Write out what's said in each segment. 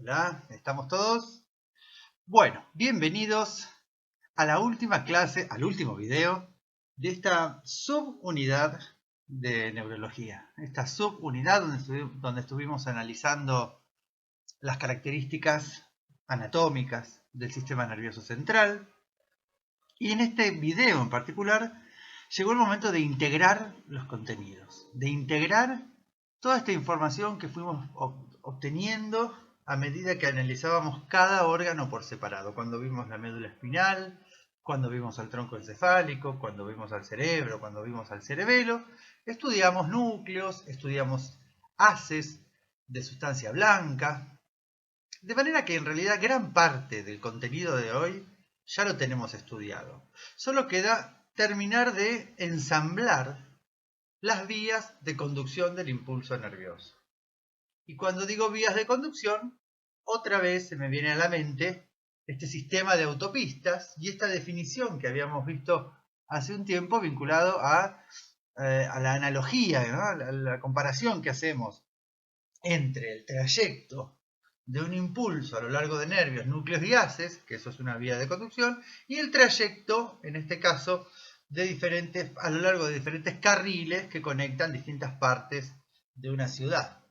Hola, ¿estamos todos? Bueno, bienvenidos a la última clase, al último video de esta subunidad de neurología. Esta subunidad donde estuvimos analizando las características anatómicas del sistema nervioso central. Y en este video en particular llegó el momento de integrar los contenidos, de integrar toda esta información que fuimos obteniendo a medida que analizábamos cada órgano por separado. Cuando vimos la médula espinal, cuando vimos al tronco encefálico, cuando vimos al cerebro, cuando vimos al cerebelo, estudiamos núcleos, estudiamos haces de sustancia blanca, de manera que en realidad gran parte del contenido de hoy ya lo tenemos estudiado. Solo queda terminar de ensamblar las vías de conducción del impulso nervioso. Y cuando digo vías de conducción, otra vez se me viene a la mente este sistema de autopistas y esta definición que habíamos visto hace un tiempo vinculado a la analogía, ¿no? a la comparación que hacemos entre el trayecto de un impulso a lo largo de nervios, núcleos y haces, que eso es una vía de conducción, y el trayecto, en este caso, a lo largo de diferentes carriles que conectan distintas partes de una ciudad.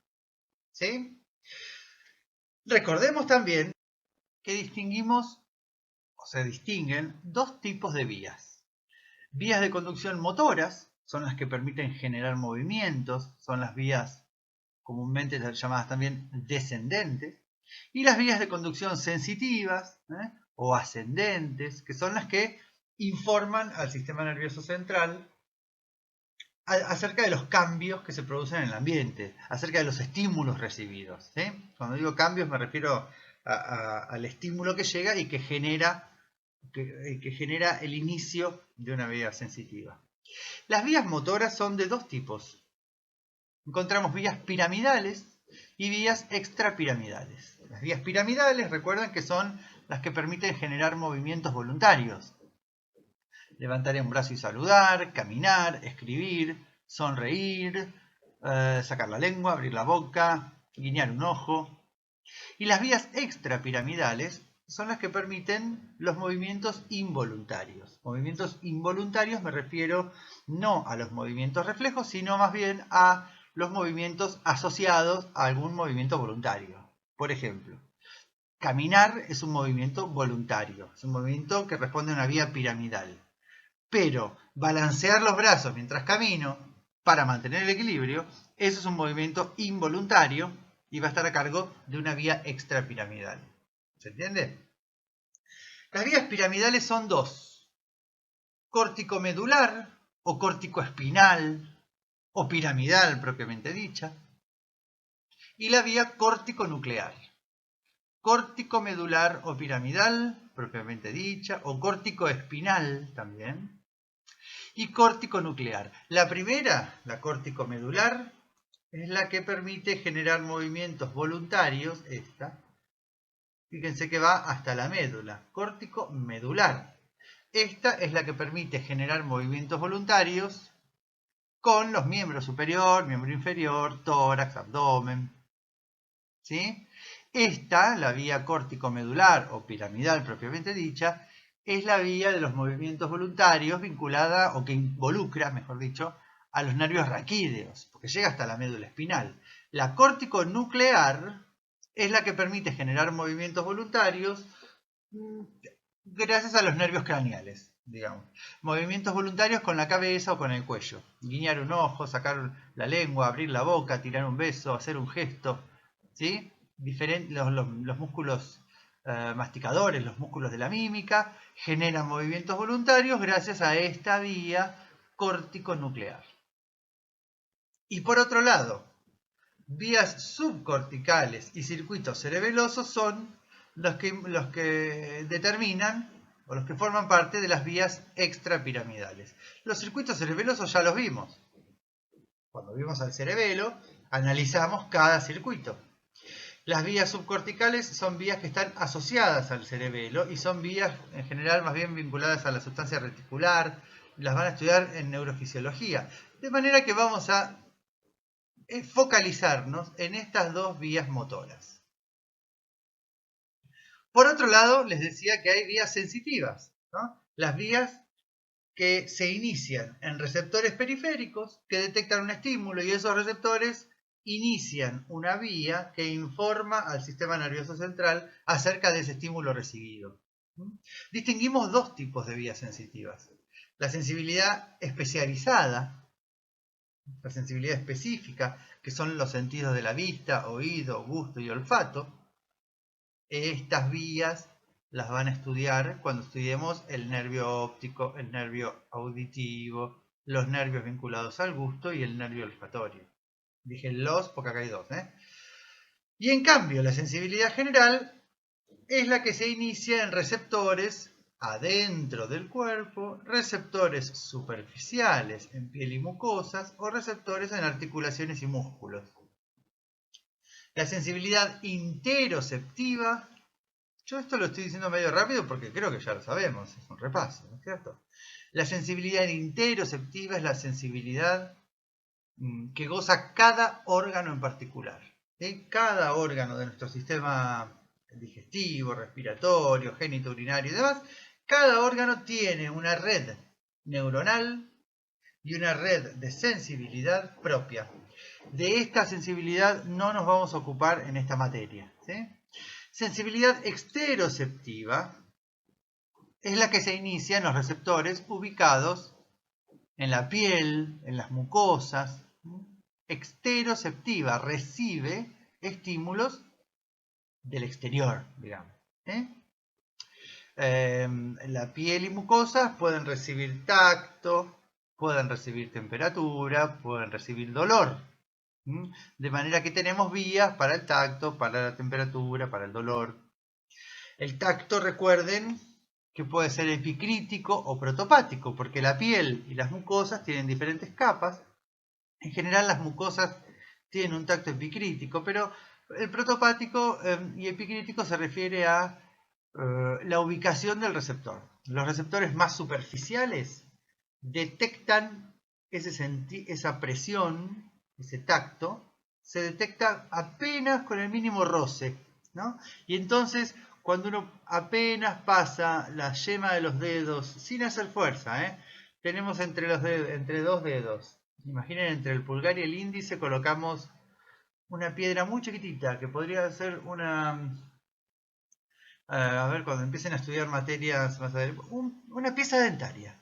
¿Sí? Recordemos también que se distinguen dos tipos de vías. Vías de conducción motoras son las que permiten generar movimientos, son las vías comúnmente llamadas también descendentes, y las vías de conducción sensitivas o ascendentes, que son las que informan al sistema nervioso central acerca de los cambios que se producen en el ambiente, acerca de los estímulos recibidos. ¿Sí? Cuando digo cambios me refiero al estímulo que llega y que genera el inicio de una vía sensitiva. Las vías motoras son de dos tipos. Encontramos vías piramidales y vías extrapiramidales. Las vías piramidales, recuerden que son las que permiten generar movimientos voluntarios. Levantar un brazo y saludar, caminar, escribir, sonreír, sacar la lengua, abrir la boca, guiñar un ojo. Y las vías extrapiramidales son las que permiten los movimientos involuntarios. Movimientos involuntarios me refiero no a los movimientos reflejos, sino más bien a los movimientos asociados a algún movimiento voluntario. Por ejemplo, caminar es un movimiento voluntario, es un movimiento que responde a una vía piramidal. Pero balancear los brazos mientras camino para mantener el equilibrio, eso es un movimiento involuntario y va a estar a cargo de una vía extrapiramidal. ¿Se entiende? Las vías piramidales son dos: córtico-medular o córtico-espinal o piramidal propiamente dicha, y la vía córtico-nuclear. Córtico-medular o piramidal propiamente dicha, o córtico-espinal también, y córtico-nuclear. La primera, la córtico-medular, es la que permite generar movimientos voluntarios, fíjense que va hasta la médula, córtico-medular. Esta es la que permite generar movimientos voluntarios con los miembros superior, miembro inferior, tórax, abdomen. ¿Sí? Esta, la vía córtico-medular o piramidal propiamente dicha, es la vía de los movimientos voluntarios vinculada, o que involucra, mejor dicho, a los nervios raquídeos, porque llega hasta la médula espinal. La córtico-nuclear es la que permite generar movimientos voluntarios gracias a los nervios craneales, digamos. Movimientos voluntarios con la cabeza o con el cuello. Guiñar un ojo, sacar la lengua, abrir la boca, tirar un beso, hacer un gesto. ¿Sí? Los músculos masticadores, los músculos de la mímica, generan movimientos voluntarios gracias a esta vía córtico-nuclear. Y por otro lado, vías subcorticales y circuitos cerebelosos son los que determinan o los que forman parte de las vías extrapiramidales. Los circuitos cerebelosos ya los vimos. Cuando vimos al cerebelo, analizamos cada circuito. Las vías subcorticales son vías que están asociadas al cerebelo y son vías en general más bien vinculadas a la sustancia reticular. Las van a estudiar en neurofisiología. De manera que vamos a focalizarnos en estas dos vías motoras. Por otro lado, les decía que hay vías sensitivas, ¿no? Las vías que se inician en receptores periféricos que detectan un estímulo y esos receptores inician una vía que informa al sistema nervioso central acerca de ese estímulo recibido. Distinguimos dos tipos de vías sensitivas. La sensibilidad especializada, la sensibilidad específica, que son los sentidos de la vista, oído, gusto y olfato. Estas vías las van a estudiar cuando estudiemos el nervio óptico, el nervio auditivo, los nervios vinculados al gusto y el nervio olfatorio. Dije los porque acá hay dos. Y en cambio, la sensibilidad general es la que se inicia en receptores adentro del cuerpo, receptores superficiales en piel y mucosas o receptores en articulaciones y músculos. La sensibilidad interoceptiva, yo esto lo estoy diciendo medio rápido porque creo que ya lo sabemos, es un repaso, ¿no es cierto? La sensibilidad interoceptiva es la sensibilidad que goza cada órgano en particular. Cada órgano de nuestro sistema digestivo, respiratorio, genitourinario y demás, cada órgano tiene una red neuronal y una red de sensibilidad propia. De esta sensibilidad no nos vamos a ocupar en esta materia. Sensibilidad exteroceptiva es la que se inicia en los receptores ubicados en la piel, en las mucosas. Exteroceptiva recibe estímulos del exterior, digamos. La piel y mucosas pueden recibir tacto, pueden recibir temperatura, pueden recibir dolor. De manera que tenemos vías para el tacto, para la temperatura, para el dolor. El tacto, recuerden, que puede ser epicrítico o protopático, porque la piel y las mucosas tienen diferentes capas. En general las mucosas tienen un tacto epicrítico, pero el protopático y epicrítico se refiere a la ubicación del receptor. Los receptores más superficiales detectan esa presión, ese tacto, se detecta apenas con el mínimo roce, ¿no? Y entonces, cuando uno apenas pasa la yema de los dedos, sin hacer fuerza, tenemos entre dos dedos, imaginen, entre el pulgar y el índice colocamos una piedra muy chiquitita, que podría ser una... a ver, cuando empiecen a estudiar materias más adelante, una pieza dentaria.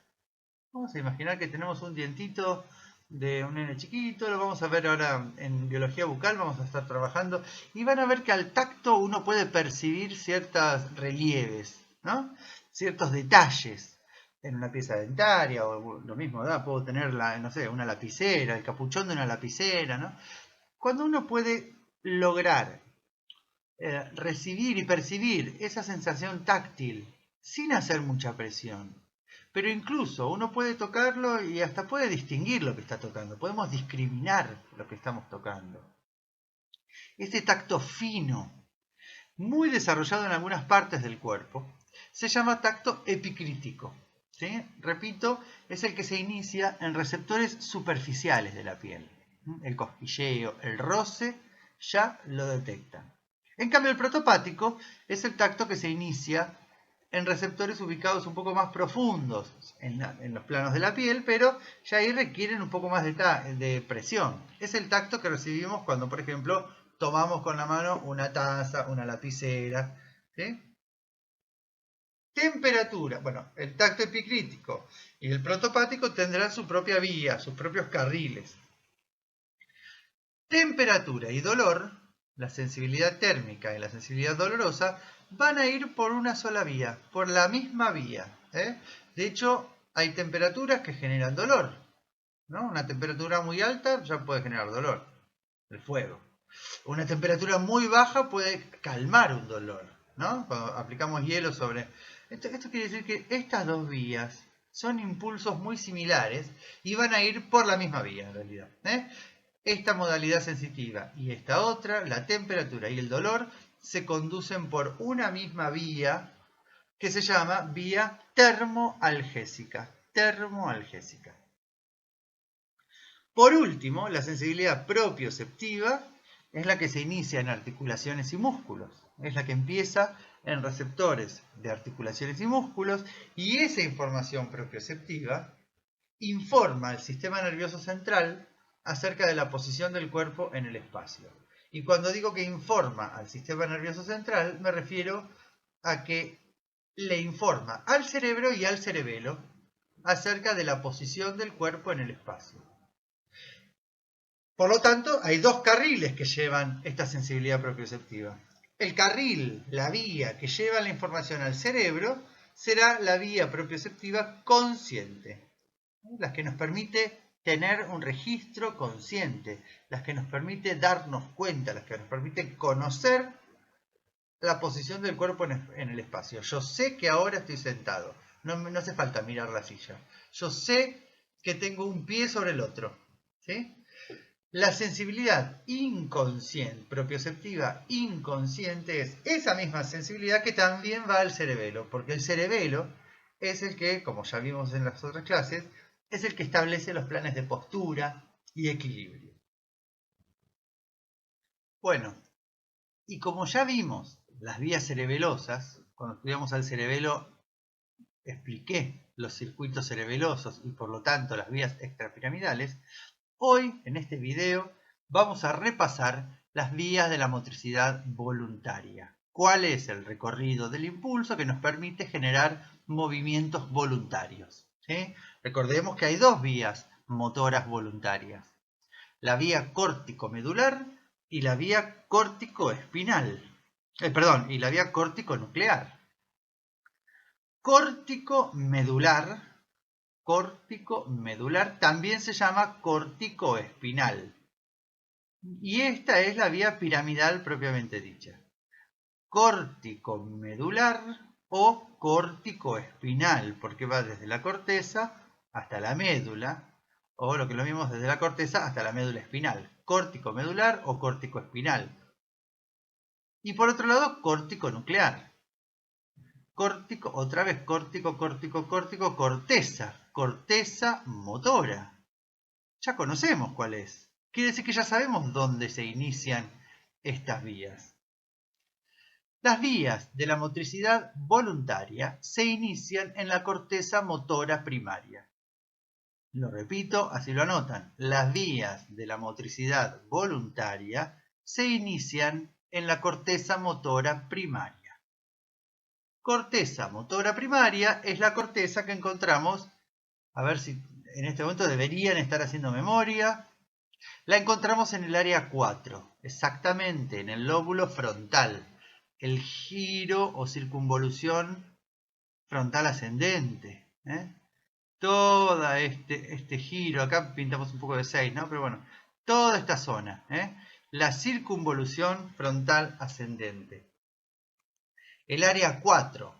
Vamos a imaginar que tenemos un dientito de un nene chiquito, lo vamos a ver ahora en biología bucal, vamos a estar trabajando, y van a ver que al tacto uno puede percibir ciertos relieves, ¿no? Ciertos detalles en una pieza dentaria, o lo mismo, puedo tener no sé, una lapicera, el capuchón de una lapicera, ¿no? Cuando uno puede lograr recibir y percibir esa sensación táctil sin hacer mucha presión, pero incluso uno puede tocarlo y hasta puede distinguir lo que está tocando, podemos discriminar lo que estamos tocando. Este tacto fino, muy desarrollado en algunas partes del cuerpo, se llama tacto epicrítico. ¿Sí? Repito, es el que se inicia en receptores superficiales de la piel. El cosquilleo, el roce, ya lo detectan. En cambio, el protopático es el tacto que se inicia en receptores ubicados un poco más profundos en los planos de la piel, pero ya ahí requieren un poco más de presión. Es el tacto que recibimos cuando, por ejemplo, tomamos con la mano una taza, una lapicera. ¿Sí? Temperatura. Bueno, el tacto epicrítico y el protopático tendrán su propia vía, sus propios carriles. Temperatura y dolor, la sensibilidad térmica y la sensibilidad dolorosa, van a ir por una sola vía, por la misma vía. De hecho, hay temperaturas que generan dolor, ¿no? Una temperatura muy alta ya puede generar dolor, el fuego. Una temperatura muy baja puede calmar un dolor, ¿no? Cuando aplicamos hielo sobre... Esto quiere decir que estas dos vías son impulsos muy similares y van a ir por la misma vía en realidad. Esta modalidad sensitiva y esta otra, la temperatura y el dolor, se conducen por una misma vía que se llama vía termoalgésica. Por último, la sensibilidad propioceptiva es la que se inicia en articulaciones y músculos. Es la que empieza en receptores de articulaciones y músculos, y esa información propioceptiva informa al sistema nervioso central acerca de la posición del cuerpo en el espacio. Y cuando digo que informa al sistema nervioso central, me refiero a que le informa al cerebro y al cerebelo acerca de la posición del cuerpo en el espacio. Por lo tanto, hay dos carriles que llevan esta sensibilidad propioceptiva. El carril, la vía que lleva la información al cerebro, será la vía propioceptiva consciente, las que nos permite tener un registro consciente, las que nos permite darnos cuenta, las que nos permite conocer la posición del cuerpo en el espacio. Yo sé que ahora estoy sentado, no hace falta mirar la silla. Yo sé que tengo un pie sobre el otro, ¿sí? La sensibilidad inconsciente, propioceptiva inconsciente, es esa misma sensibilidad que también va al cerebelo, porque el cerebelo es el que, como ya vimos en las otras clases, es el que establece los planes de postura y equilibrio. Bueno, y como ya vimos las vías cerebelosas, cuando estudiamos al cerebelo expliqué los circuitos cerebelosos y por lo tanto las vías extrapiramidales, hoy en este video vamos a repasar las vías de la motricidad voluntaria. ¿Cuál es el recorrido del impulso que nos permite generar movimientos voluntarios? ¿Sí? Recordemos que hay dos vías motoras voluntarias. La vía córtico-medular y la vía córtico-espinal. Y la vía córtico-nuclear. Córtico-medular también se llama córtico-espinal. Y esta es la vía piramidal propiamente dicha. Córtico-medular o córtico-espinal, porque va desde la corteza hasta la médula, o lo que lo mismo desde la corteza hasta la médula espinal. Córtico-medular o córtico-espinal. Y por otro lado, córtico-nuclear. Córtico, otra vez córtico, corteza. Corteza motora. Ya conocemos cuál es. Quiere decir que ya sabemos dónde se inician estas vías. Las vías de la motricidad voluntaria se inician en la corteza motora primaria. Lo repito, así lo anotan. Las vías de la motricidad voluntaria se inician en la corteza motora primaria. Corteza motora primaria es la corteza que encontramos, a ver si en este momento deberían estar haciendo memoria. La encontramos en el área 4, exactamente en el lóbulo frontal, el giro o circunvolución frontal ascendente. Todo este giro, acá pintamos un poco de 6, ¿no? Pero bueno, toda esta zona, la circunvolución frontal ascendente. El área 4,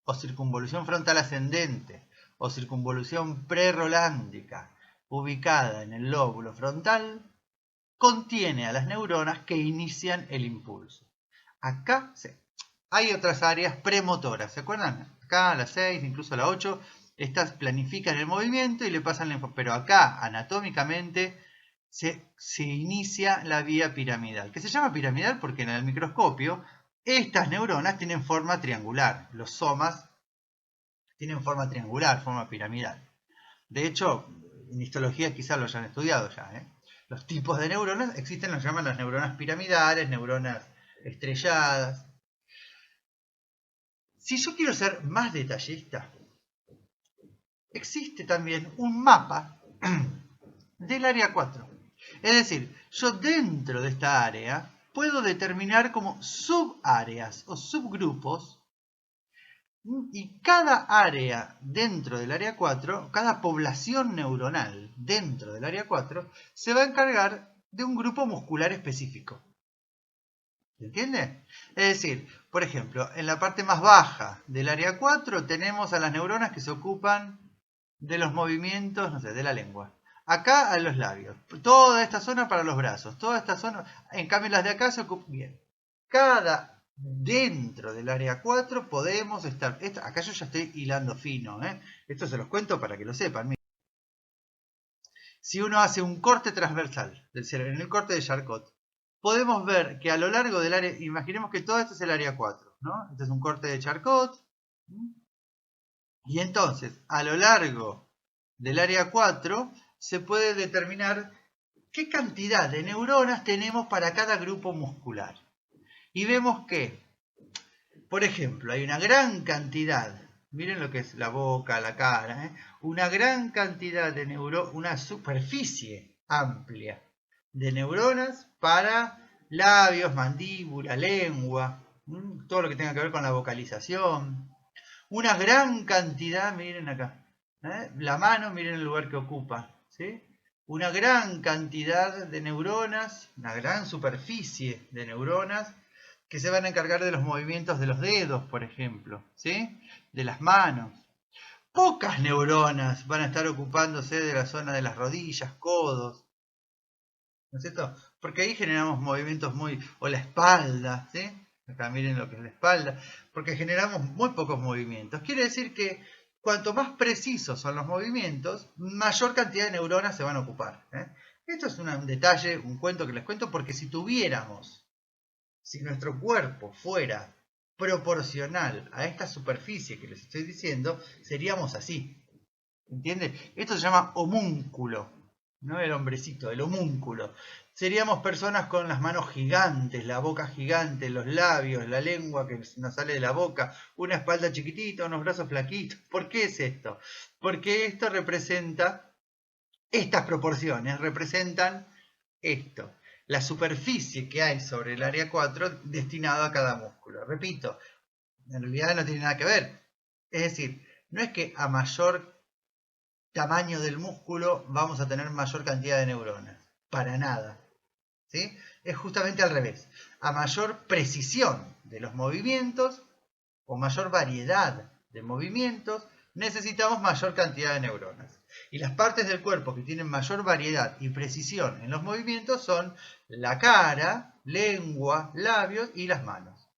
o circunvolución frontal ascendente, o circunvolución prerolándica, ubicada en el lóbulo frontal, contiene a las neuronas que inician el impulso. Acá hay otras áreas premotoras, ¿se acuerdan? Acá la 6, incluso la 8, estas planifican el movimiento y le pasan la información. Pero acá, anatómicamente, se inicia la vía piramidal, que se llama piramidal porque en el microscopio estas neuronas tienen forma triangular. Los somas tienen forma triangular, forma piramidal. De hecho, en histología quizás lo hayan estudiado ya. Los tipos de neuronas existen, los llaman las neuronas piramidales, neuronas estrelladas. Si yo quiero ser más detallista, existe también un mapa del área 4. Es decir, yo dentro de esta área puedo determinar como subáreas o subgrupos, y cada área dentro del área 4, cada población neuronal dentro del área 4, se va a encargar de un grupo muscular específico. ¿Se entiende? Es decir, por ejemplo, en la parte más baja del área 4 tenemos a las neuronas que se ocupan de los movimientos, no sé, de la lengua. Acá a los labios. Toda esta zona para los brazos. Toda esta zona. En cambio las de acá se ocupan bien. Dentro del área 4 podemos estar. Acá yo ya estoy hilando fino. Esto se los cuento para que lo sepan. Miren. Si uno hace un corte transversal del cerebro, en el corte de Charcot, podemos ver que a lo largo del área, imaginemos que todo esto es el área 4, ¿no? Este es un corte de Charcot. Y entonces, a lo largo del área 4, se puede determinar qué cantidad de neuronas tenemos para cada grupo muscular. Y vemos que, por ejemplo, hay una gran cantidad, miren lo que es la boca, la cara, una gran cantidad de neuronas, una superficie amplia de neuronas para labios, mandíbula, lengua, todo lo que tenga que ver con la vocalización. Una gran cantidad, miren acá, la mano, miren el lugar que ocupa, ¿sí? Una gran cantidad de neuronas, una gran superficie de neuronas que se van a encargar de los movimientos de los dedos, por ejemplo, ¿sí? De las manos. Pocas neuronas van a estar ocupándose de la zona de las rodillas, codos, ¿no es cierto? Porque ahí generamos movimientos o la espalda, ¿sí? Acá miren lo que es la espalda, porque generamos muy pocos movimientos. Quiere decir que cuanto más precisos son los movimientos, mayor cantidad de neuronas se van a ocupar. Esto es un detalle, un cuento que les cuento, porque si nuestro cuerpo fuera proporcional a esta superficie que les estoy diciendo, seríamos así. ¿Entiende? Esto se llama homúnculo, no el hombrecito, el homúnculo. Seríamos personas con las manos gigantes, la boca gigante, los labios, la lengua que nos sale de la boca, una espalda chiquitita, unos brazos flaquitos. ¿Por qué es esto? Porque esto representa, estas proporciones representan esto, la superficie que hay sobre el área 4 destinado a cada músculo. Repito, en realidad no tiene nada que ver. Es decir, no es que a mayor tamaño del músculo vamos a tener mayor cantidad de neuronas. Para nada. ¿Sí? Es justamente al revés. A mayor precisión de los movimientos o mayor variedad de movimientos, necesitamos mayor cantidad de neuronas. Y las partes del cuerpo que tienen mayor variedad y precisión en los movimientos son la cara, lengua, labios y las manos.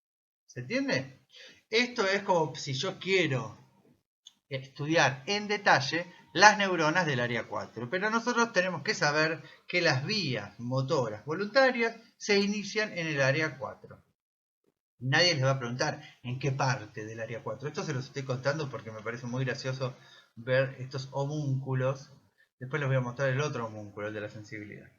¿Se entiende? Esto es como si yo quiero estudiar en detalle las neuronas del área 4. Pero nosotros tenemos que saber que las vías motoras voluntarias se inician en el área 4. Nadie les va a preguntar en qué parte del área 4. Esto se los estoy contando porque me parece muy gracioso ver estos homúnculos. Después les voy a mostrar el otro homúnculo, el de la sensibilidad.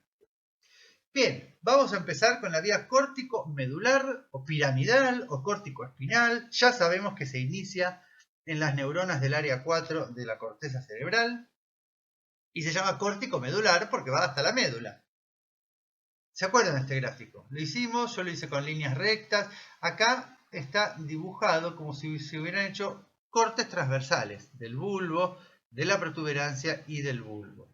Bien, vamos a empezar con la vía córtico-medular o piramidal o córtico-espinal. Ya sabemos que se inicia en las neuronas del área 4 de la corteza cerebral y se llama córtico medular porque va hasta la médula. ¿Se acuerdan de este gráfico? Lo hicimos, yo lo hice con líneas rectas. Acá está dibujado como si se hubieran hecho cortes transversales del bulbo, de la protuberancia y del bulbo.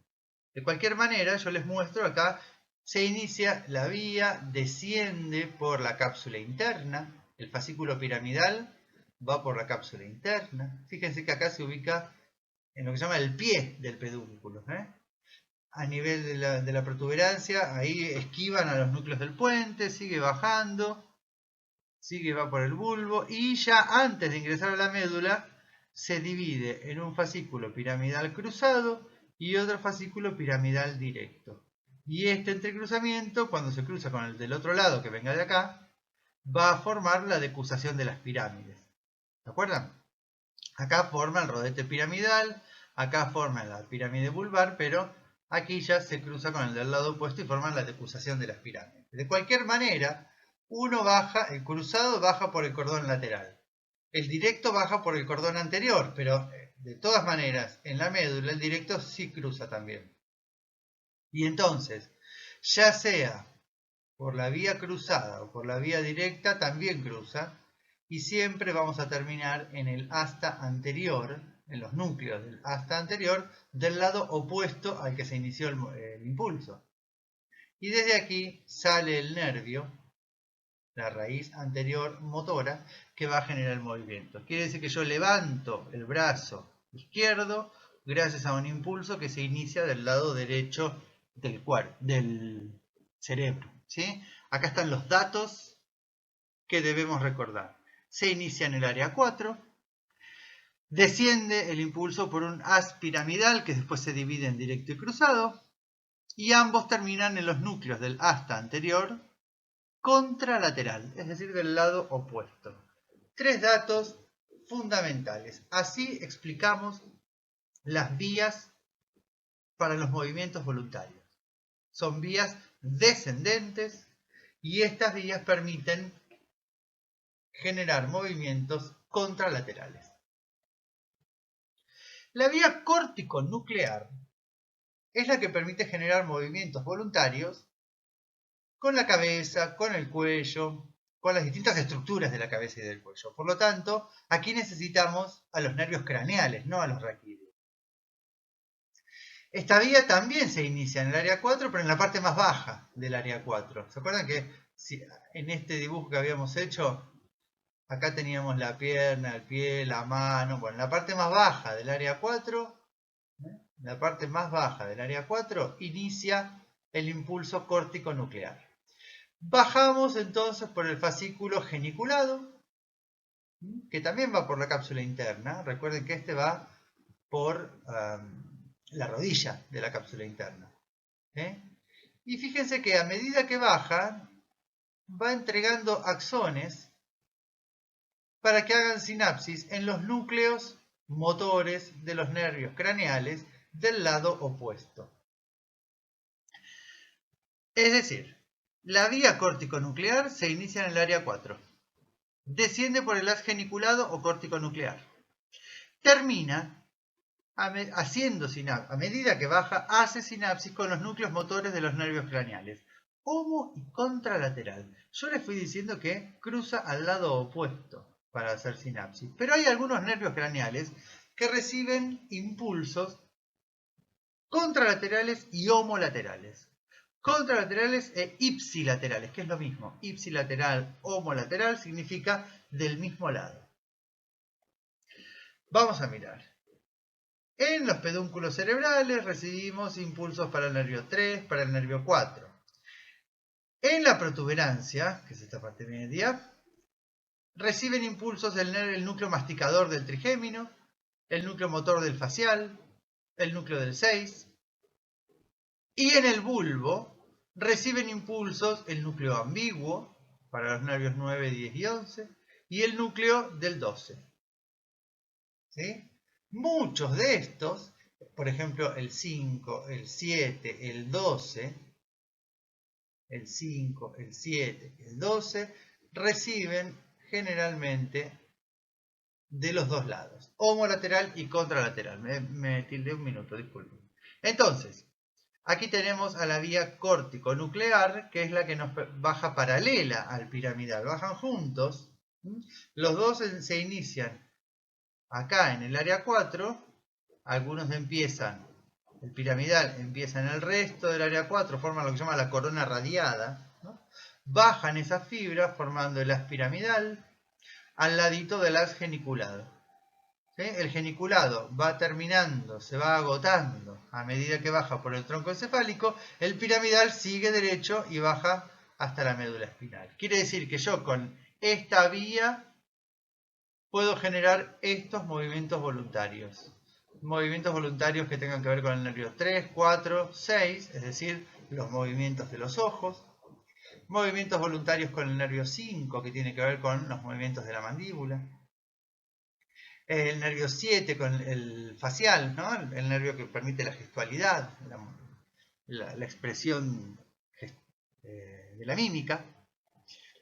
De cualquier manera, yo les muestro acá, se inicia la vía, desciende por la cápsula interna, el fascículo piramidal va por la cápsula interna. Fíjense que acá se ubica en lo que se llama el pie del pedúnculo. A nivel de la protuberancia, ahí esquivan a los núcleos del puente, sigue bajando, va por el bulbo y ya antes de ingresar a la médula se divide en un fascículo piramidal cruzado y otro fascículo piramidal directo. Y este entrecruzamiento, cuando se cruza con el del otro lado que venga de acá, va a formar la decusación de las pirámides. ¿Se acuerdan? Acá forma el rodete piramidal, acá forma la pirámide vulvar, pero aquí ya se cruza con el del lado opuesto y forman la decusación de las pirámides. De cualquier manera, uno baja, el cruzado baja por el cordón lateral. El directo baja por el cordón anterior, pero de todas maneras, en la médula el directo sí cruza también. Y entonces, ya sea por la vía cruzada o por la vía directa, también cruza. Y siempre vamos a terminar en el asta anterior, en los núcleos del asta anterior, del lado opuesto al que se inició el impulso. Y desde aquí sale el nervio, la raíz anterior motora, que va a generar el movimiento. Quiere decir que yo levanto el brazo izquierdo gracias a un impulso que se inicia del lado derecho del cerebro. ¿Sí? Acá están los datos que debemos recordar. Se inicia en el área 4, desciende el impulso por un haz piramidal que después se divide en directo y cruzado, y ambos terminan en los núcleos del asta anterior contralateral, es decir, del lado opuesto. 3 datos fundamentales. Así explicamos las vías para los movimientos voluntarios. Son vías descendentes y estas vías permiten generar movimientos contralaterales. La vía córtico-nuclear es la que permite generar movimientos voluntarios con la cabeza, con el cuello, con las distintas estructuras de la cabeza y del cuello. Por lo tanto, aquí necesitamos a los nervios craneales, no a los raquídeos. Esta vía también se inicia en el área 4, pero en la parte más baja del área 4. ¿Se acuerdan que en este dibujo que habíamos hecho, acá teníamos la pierna, el pie, la mano? Bueno, en la parte más baja del área 4, inicia el impulso córtico-nuclear. Bajamos entonces por el fascículo geniculado, que también va por la cápsula interna. Recuerden que este va por la rodilla de la cápsula interna. Y fíjense que a medida que baja, va entregando axones para que hagan sinapsis en los núcleos motores de los nervios craneales del lado opuesto. Es decir, la vía córtico-nuclear se inicia en el área 4. Desciende por el haz geniculado o córtico-nuclear. Termina haciendo sinapsis. A medida que baja, hace sinapsis con los núcleos motores de los nervios craneales. Homo y contralateral. Yo les fui diciendo que cruza al lado opuesto para hacer sinapsis. Pero hay algunos nervios craneales que reciben impulsos contralaterales y homolaterales. Contralaterales e ipsilaterales, que es lo mismo. Ipsilateral, homolateral significa del mismo lado. Vamos a mirar. En los pedúnculos cerebrales recibimos impulsos para el nervio 3, para el nervio 4. En la protuberancia, que es esta parte media, reciben impulsos el núcleo masticador del trigémino, el núcleo motor del facial, el núcleo del 6. Y en el bulbo reciben impulsos el núcleo ambiguo, para los nervios 9, 10 y 11, y el núcleo del 12. ¿Sí? Muchos de estos, por ejemplo el 5, el 7, el 12, el 5, el 7, el 12, reciben generalmente de los dos lados, homolateral y contralateral. Me tildé un minuto, disculpen. Entonces, aquí tenemos a la vía córtico-nuclear, que es la que nos baja paralela al piramidal. Bajan juntos. Los dos se inician acá en el área 4. Algunos empiezan, el piramidal empieza en el resto del área 4, forman lo que se llama la corona radiada. Bajan esas fibras formando el haz piramidal al ladito del haz geniculado. ¿Sí? El geniculado va terminando, se va agotando a medida que baja por el tronco encefálico. El piramidal sigue derecho y baja hasta la médula espinal. Quiere decir que yo con esta vía puedo generar estos movimientos voluntarios. Movimientos voluntarios que tengan que ver con el nervio 3, 4, 6, es decir, los movimientos de los ojos. Movimientos voluntarios con el nervio 5, que tiene que ver con los movimientos de la mandíbula. El nervio 7 con el facial, ¿no? El nervio que permite la gestualidad, la expresión de la mímica.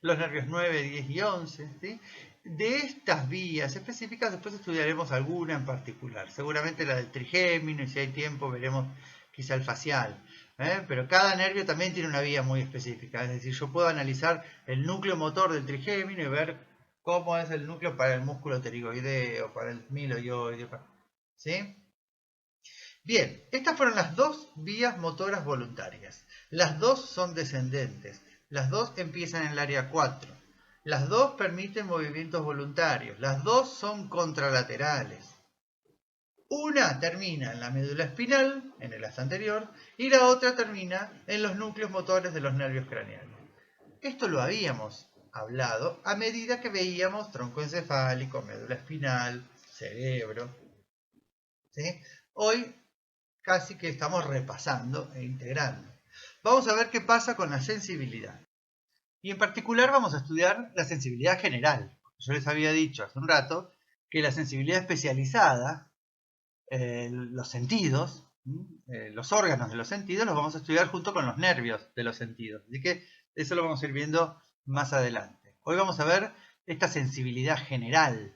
Los nervios 9, 10 y 11. ¿Sí? De estas vías específicas después estudiaremos alguna en particular. Seguramente la del trigémino, y si hay tiempo veremos quizá el facial. Pero cada nervio también tiene una vía muy específica. Es decir, yo puedo analizar el núcleo motor del trigémino y ver cómo es el núcleo para el músculo pterigoideo, para el miloioide. ¿Sí? Bien, estas fueron las dos vías motoras voluntarias. Las dos son descendentes. Las dos empiezan en el área 4. Las dos permiten movimientos voluntarios. Las dos son contralaterales. Una termina en la médula espinal, en el haz anterior, y la otra termina en los núcleos motores de los nervios craneales. Esto lo habíamos hablado a medida que veíamos tronco encefálico, médula espinal, cerebro. ¿Sí? Hoy casi que estamos repasando e integrando. Vamos a ver qué pasa con la sensibilidad. Y en particular vamos a estudiar la sensibilidad general. Yo les había dicho hace un rato que la sensibilidad especializada, los sentidos, los órganos de los sentidos, los vamos a estudiar junto con los nervios de los sentidos. Así que eso lo vamos a ir viendo más adelante. Hoy vamos a ver esta sensibilidad general.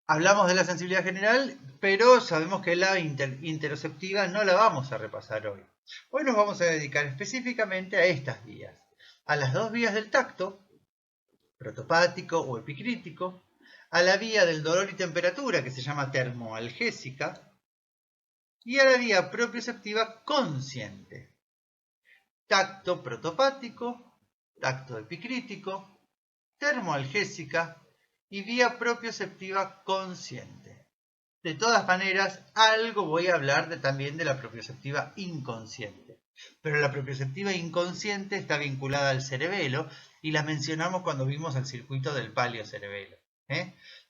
Hablamos de la sensibilidad general, pero sabemos que la interoceptiva no la vamos a repasar hoy. Hoy nos vamos a dedicar específicamente a estas vías. A las dos vías del tacto, protopático o epicrítico, a la vía del dolor y temperatura, que se llama termoalgésica, y a la vía propioceptiva consciente. Tacto protopático, tacto epicrítico, termoalgésica y vía propioceptiva consciente. De todas maneras, algo voy a hablar también de la propioceptiva inconsciente. Pero la propioceptiva inconsciente está vinculada al cerebelo y la mencionamos cuando vimos el circuito del palio-cerebelo.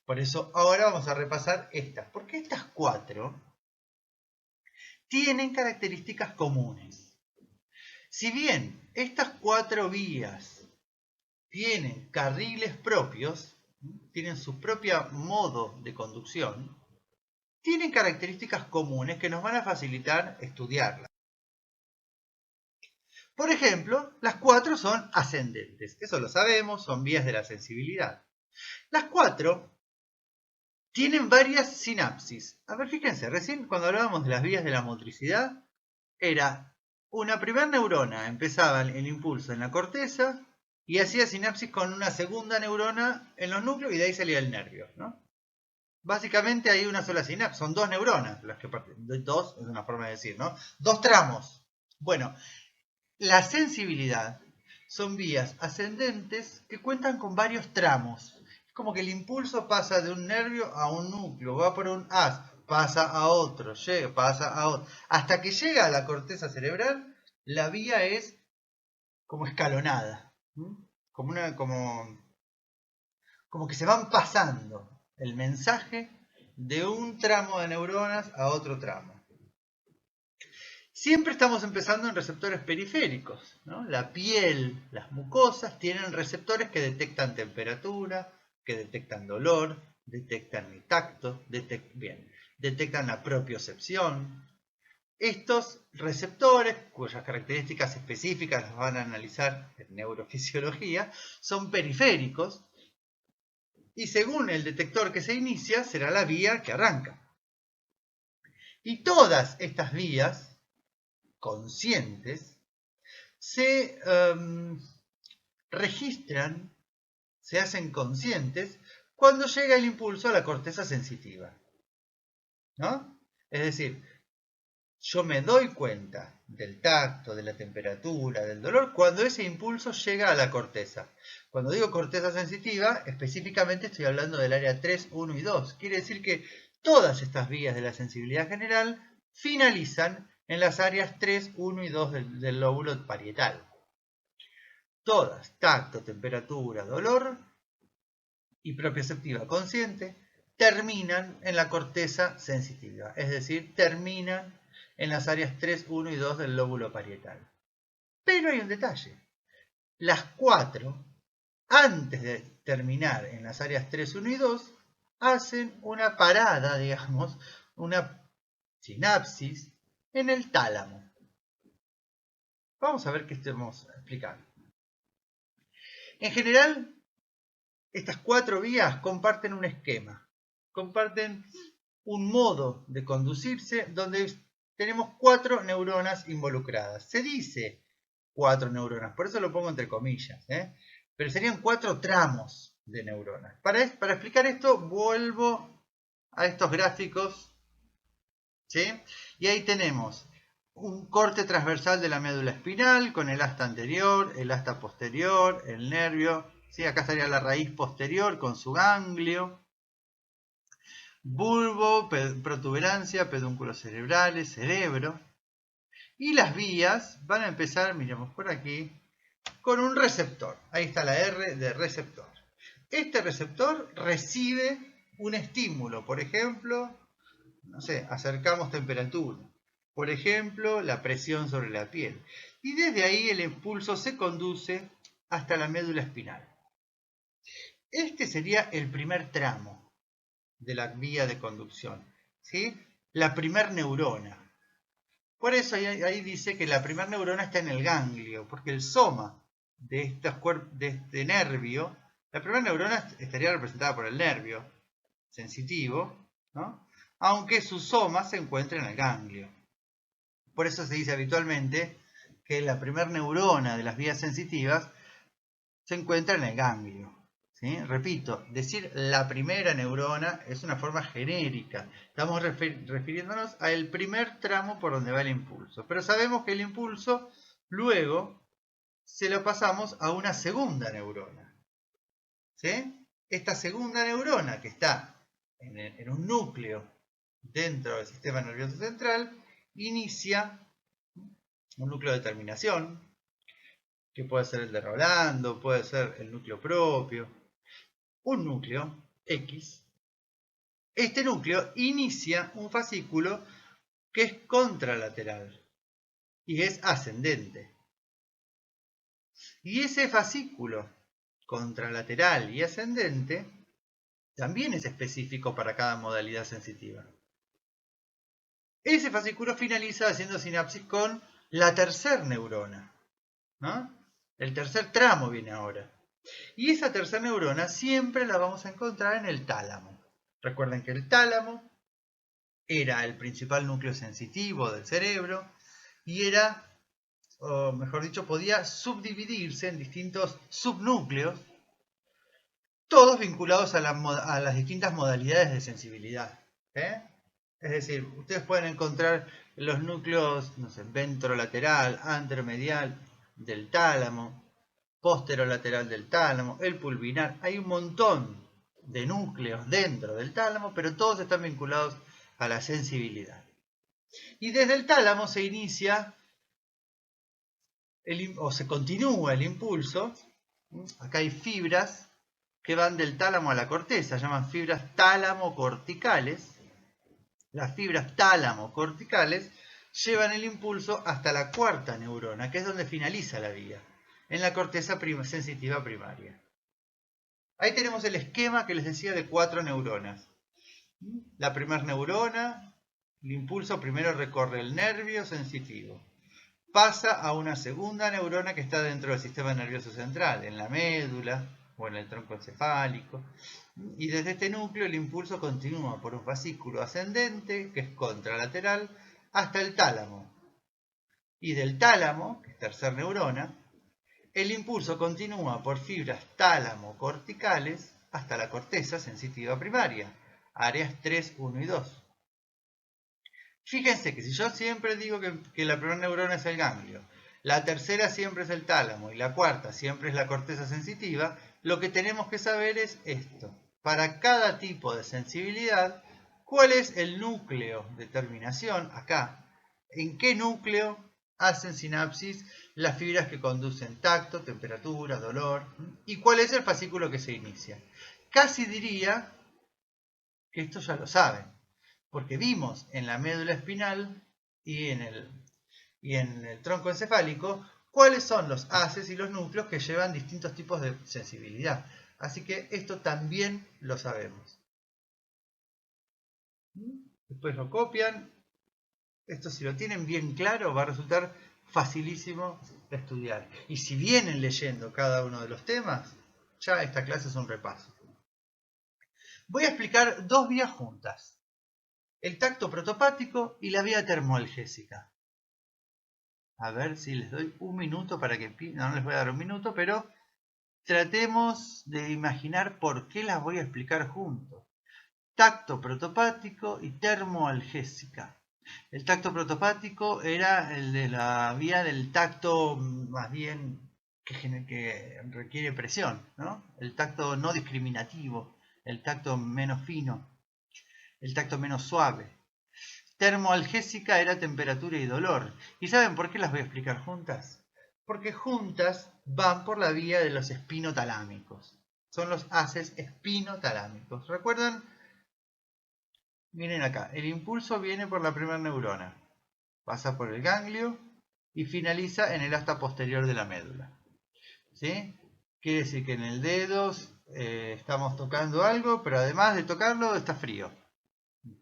Por eso ahora vamos a repasar estas, porque estas cuatro tienen características comunes. Si bien estas cuatro vías tienen carriles propios, tienen su propio modo de conducción, tienen características comunes que nos van a facilitar estudiarlas. Por ejemplo, las cuatro son ascendentes. Eso lo sabemos, son vías de la sensibilidad. Las cuatro tienen varias sinapsis. A ver, fíjense, recién cuando hablábamos de las vías de la motricidad, era una primera neurona, empezaba el impulso en la corteza y hacía sinapsis con una segunda neurona en los núcleos y de ahí salía el nervio, ¿no? Básicamente hay una sola sinapsis, son dos neuronas, las que dos es una forma de decir, ¿no? Dos tramos. Bueno, la sensibilidad son vías ascendentes que cuentan con varios tramos. Es como que el impulso pasa de un nervio a un núcleo, va por un haz, pasa a otro, pasa a otro. Hasta que llega a la corteza cerebral, la vía es como escalonada. Como que se van pasando el mensaje de un tramo de neuronas a otro tramo. Siempre estamos empezando en receptores periféricos, ¿no? La piel, las mucosas tienen receptores que detectan temperatura, que detectan dolor, detectan el tacto, detectan la propiocepción. Estos receptores, cuyas características específicas las van a analizar en neurofisiología, son periféricos y según el detector que se inicia será la vía que arranca. Y todas estas vías conscientes se registran, se hacen conscientes cuando llega el impulso a la corteza sensitiva, ¿no? Es decir, yo me doy cuenta del tacto, de la temperatura, del dolor, cuando ese impulso llega a la corteza. Cuando digo corteza sensitiva, específicamente estoy hablando del área 3, 1 y 2. Quiere decir que todas estas vías de la sensibilidad general finalizan en las áreas 3, 1 y 2 del lóbulo parietal. Todas, tacto, temperatura, dolor y propioceptiva consciente, terminan en la corteza sensitiva, es decir, terminan en las áreas 3, 1 y 2 del lóbulo parietal. Pero hay un detalle. Las cuatro, antes de terminar en las áreas 3, 1 y 2, hacen una parada, digamos, una sinapsis en el tálamo. Vamos a ver qué estamos explicando. En general, estas cuatro vías comparten un esquema, comparten un modo de conducirse donde tenemos cuatro neuronas involucradas. Se dice cuatro neuronas, por eso lo pongo entre comillas, pero serían cuatro tramos de neuronas. Para explicar esto, vuelvo a estos gráficos, ¿sí? Y ahí tenemos un corte transversal de la médula espinal con el asta anterior, el asta posterior, el nervio. ¿Sí? Acá estaría la raíz posterior con su ganglio. Bulbo, protuberancia, pedúnculos cerebrales, cerebro. Y las vías van a empezar, miremos por aquí, con un receptor. Ahí está la R de receptor. Este receptor recibe un estímulo, por ejemplo, no sé, acercamos temperatura. Por ejemplo, la presión sobre la piel. Y desde ahí el impulso se conduce hasta la médula espinal. Este sería el primer tramo de la vía de conducción, ¿sí? La primer neurona. Por eso ahí dice que la primer neurona está en el ganglio, porque el soma de este nervio, la primera neurona estaría representada por el nervio sensitivo, ¿no? Aunque su soma se encuentra en el ganglio. Por eso se dice habitualmente que la primera neurona de las vías sensitivas se encuentra en el ganglio. ¿Sí? Repito, decir la primera neurona es una forma genérica. Estamos refiriéndonos al primer tramo por donde va el impulso. Pero sabemos que el impulso luego se lo pasamos a una segunda neurona. ¿Sí? Esta segunda neurona que está en un núcleo dentro del sistema nervioso central inicia un núcleo de terminación, que puede ser el de Rolando, puede ser el núcleo propio, un núcleo X. Este núcleo inicia un fascículo que es contralateral y es ascendente. Y ese fascículo contralateral y ascendente también es específico para cada modalidad sensitiva. Ese fascículo finaliza haciendo sinapsis con la tercer neurona, ¿no? El tercer tramo viene ahora. Y esa tercera neurona siempre la vamos a encontrar en el tálamo. Recuerden que el tálamo era el principal núcleo sensitivo del cerebro y era, o mejor dicho, podía subdividirse en distintos subnúcleos, todos vinculados a las distintas modalidades de sensibilidad. Es decir, ustedes pueden encontrar los núcleos, no sé, ventrolateral, anteromedial del tálamo, posterolateral del tálamo, el pulvinar. Hay un montón de núcleos dentro del tálamo, pero todos están vinculados a la sensibilidad. Y desde el tálamo se inicia o se continúa el impulso. Acá hay fibras que van del tálamo a la corteza, se llaman fibras tálamo-corticales. Las fibras tálamo-corticales llevan el impulso hasta la cuarta neurona, que es donde finaliza la vía, en la corteza sensitiva primaria. Ahí tenemos el esquema que les decía de 4 neuronas. La primera neurona, el impulso primero recorre el nervio sensitivo. Pasa a una segunda neurona que está dentro del sistema nervioso central, en la médula o en el tronco encefálico. Y desde este núcleo el impulso continúa por un fascículo ascendente, que es contralateral, hasta el tálamo. Y del tálamo, que es tercera neurona, el impulso continúa por fibras tálamo-corticales hasta la corteza sensitiva primaria, áreas 3, 1 y 2. Fíjense que si yo siempre digo que la primera neurona es el ganglio, la tercera siempre es el tálamo y la cuarta siempre es la corteza sensitiva, lo que tenemos que saber es esto. Para cada tipo de sensibilidad, ¿cuál es el núcleo de terminación? Acá, ¿en qué núcleo hacen sinapsis las fibras que conducen tacto, temperatura, dolor? ¿Y cuál es el fascículo que se inicia? Casi diría que esto ya lo saben, porque vimos en la médula espinal y en el tronco encefálico cuáles son los haces y los núcleos que llevan distintos tipos de sensibilidad. Así que esto también lo sabemos. Después lo copian. Esto, si lo tienen bien claro, va a resultar facilísimo de estudiar. Y si vienen leyendo cada uno de los temas, ya esta clase es un repaso. Voy a explicar 2 vías juntas. El tacto protopático y la vía termoalgésica. A ver si les doy un minuto para que... No les voy a dar un minuto, pero tratemos de imaginar por qué las voy a explicar juntos. Tacto protopático y termoalgésica. El tacto protopático era el de la vía del tacto más bien que requiere presión, ¿no? El tacto no discriminativo, el tacto menos fino, el tacto menos suave. Termoalgésica era temperatura y dolor. ¿Y saben por qué las voy a explicar juntas? Porque juntas van por la vía de los espinotalámicos. Son los haces espinotalámicos. ¿Recuerdan? Miren acá, el impulso viene por la primera neurona, pasa por el ganglio y finaliza en el asta posterior de la médula. ¿Sí? quiere decir que en el dedo estamos tocando algo, pero además de tocarlo está frío.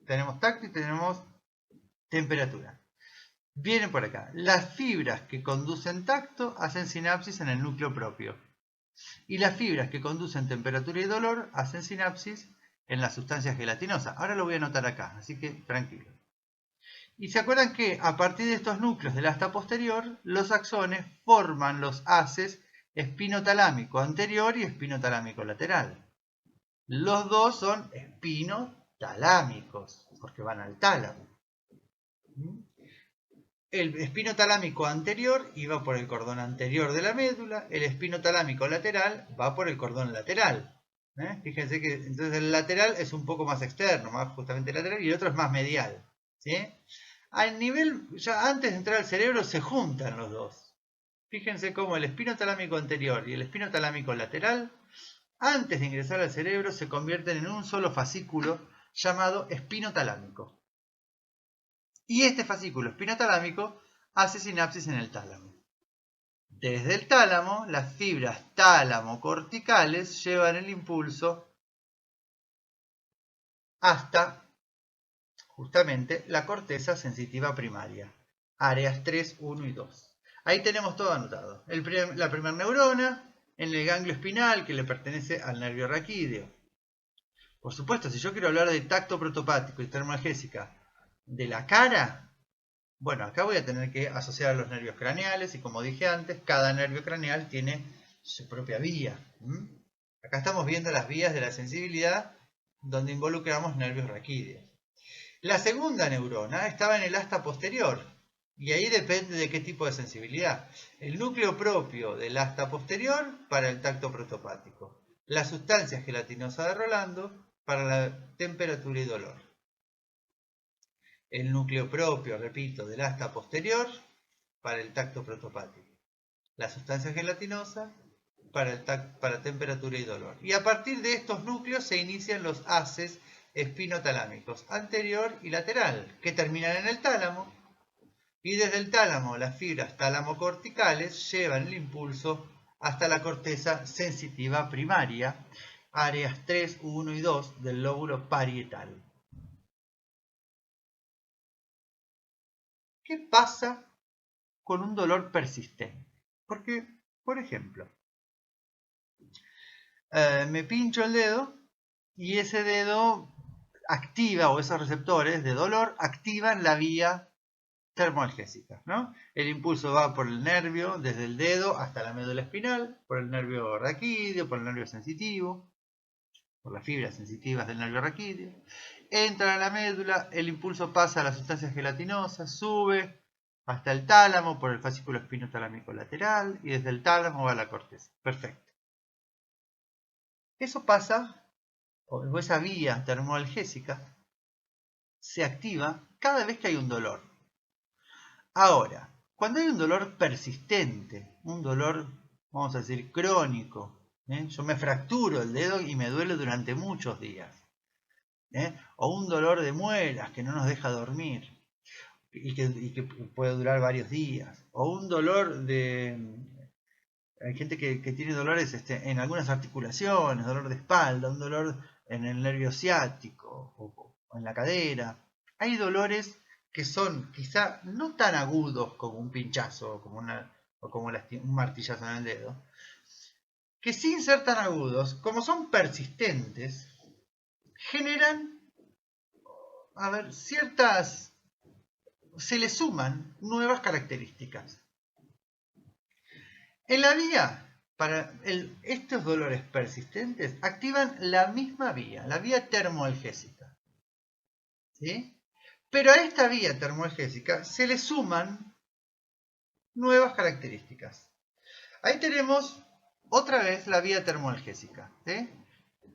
Tenemos tacto y tenemos temperatura. Viene por acá. Las fibras que conducen tacto hacen sinapsis en el núcleo propio. Y las fibras que conducen temperatura y dolor hacen sinapsis en la sustancia gelatinosa. Ahora lo voy a anotar acá, así que tranquilo. Y se acuerdan que a partir de estos núcleos del asta posterior, los axones forman los haces espinotalámico anterior y espinotalámico lateral. Los dos son espinotalámicos, porque van al tálamo. El espinotalámico anterior iba por el cordón anterior de la médula, el espinotalámico lateral va por el cordón lateral. Fíjense que entonces el lateral es un poco más externo, más justamente lateral, y el otro es más medial. ¿Sí? Al nivel, ya antes de entrar al cerebro, se juntan los dos. Fíjense cómo el espinotalámico anterior y el espinotalámico lateral, antes de ingresar al cerebro, se convierten en un solo fascículo llamado espinotalámico. Y este fascículo espinotalámico hace sinapsis en el tálamo. Desde el tálamo, las fibras tálamo-corticales llevan el impulso hasta justamente la corteza sensitiva primaria, áreas 3, 1 y 2. Ahí tenemos todo anotado. La primera neurona en el ganglio espinal que le pertenece al nervio raquídeo. Por supuesto, si yo quiero hablar de tacto protopático y termoalgésica de la cara, bueno, acá voy a tener que asociar a los nervios craneales y como dije antes, cada nervio craneal tiene su propia vía. Acá estamos viendo las vías de la sensibilidad donde involucramos nervios raquídeos. La segunda neurona estaba en el asta posterior y ahí depende de qué tipo de sensibilidad. El núcleo propio del asta posterior para el tacto protopático. La sustancia gelatinosa de Rolando para la temperatura y dolor. El núcleo propio, repito, del asta posterior para el tacto protopático. La sustancia gelatinosa para temperatura y dolor. Y a partir de estos núcleos se inician los haces espinotalámicos anterior y lateral, que terminan en el tálamo. Y desde el tálamo, las fibras tálamo-corticales llevan el impulso hasta la corteza sensitiva primaria, áreas 3, 1 y 2 del lóbulo parietal. ¿Qué pasa con un dolor persistente? Porque, por ejemplo, me pincho el dedo y ese dedo activa, o esos receptores de dolor activan la vía termoalgésica, ¿no? El impulso va por el nervio, desde el dedo hasta la médula espinal, por el nervio raquídeo, por el nervio sensitivo, por las fibras sensitivas del nervio raquídeo. Entra a la médula, el impulso pasa a la sustancia gelatinosa, sube hasta el tálamo por el fascículo espinotalámico lateral y desde el tálamo va a la corteza. Perfecto. Eso pasa, o esa vía termoalgésica se activa cada vez que hay un dolor. Ahora, cuando hay un dolor persistente, un dolor, vamos a decir, crónico, yo me fracturo el dedo y me duele durante muchos días, o un dolor de muelas que no nos deja dormir y que puede durar varios días, o un dolor de... Hay gente que tiene dolores en algunas articulaciones, dolor de espalda, un dolor en el nervio ciático o en la cadera. Hay dolores que son quizá no tan agudos como un pinchazo o como un martillazo en el dedo, que sin ser tan agudos, como son persistentes, generan, se le suman nuevas características. En la vía, para estos dolores persistentes, activan la misma vía, la vía termoalgésica. ¿Sí? Pero a esta vía termoalgésica se le suman nuevas características. Ahí tenemos otra vez la vía termoalgésica. ¿Sí?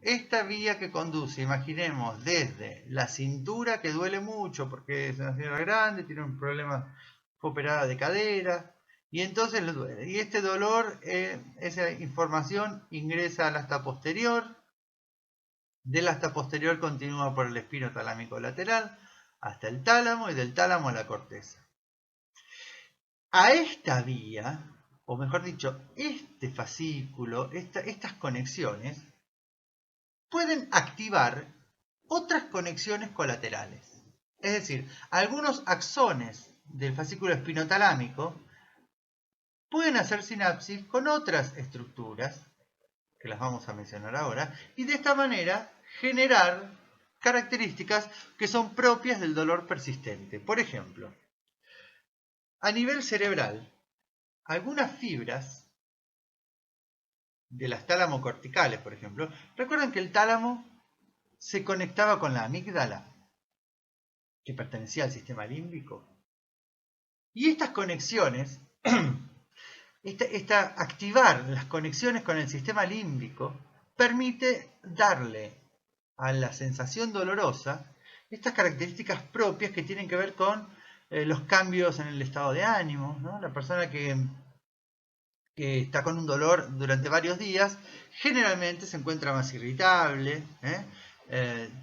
Esta vía que conduce, imaginemos, desde la cintura, que duele mucho porque es una señora grande, tiene un problema, fue operada de cadera, y entonces le duele. Y este dolor, esa información ingresa al asta posterior. Del asta posterior continúa por el espinotalámico lateral hasta el tálamo y del tálamo a la corteza. A esta vía, o mejor dicho, este fascículo, estas conexiones, pueden activar otras conexiones colaterales. Es decir, algunos axones del fascículo espinotalámico pueden hacer sinapsis con otras estructuras, que las vamos a mencionar ahora, y de esta manera generar características que son propias del dolor persistente. Por ejemplo, a nivel cerebral, algunas fibras de las tálamo corticales, por ejemplo, recuerdan que el tálamo se conectaba con la amígdala, que pertenecía al sistema límbico. Y estas conexiones, activar las conexiones con el sistema límbico, permite darle a la sensación dolorosa estas características propias que tienen que ver con los cambios en el estado de ánimo, ¿no? La persona que está con un dolor durante varios días generalmente se encuentra más irritable,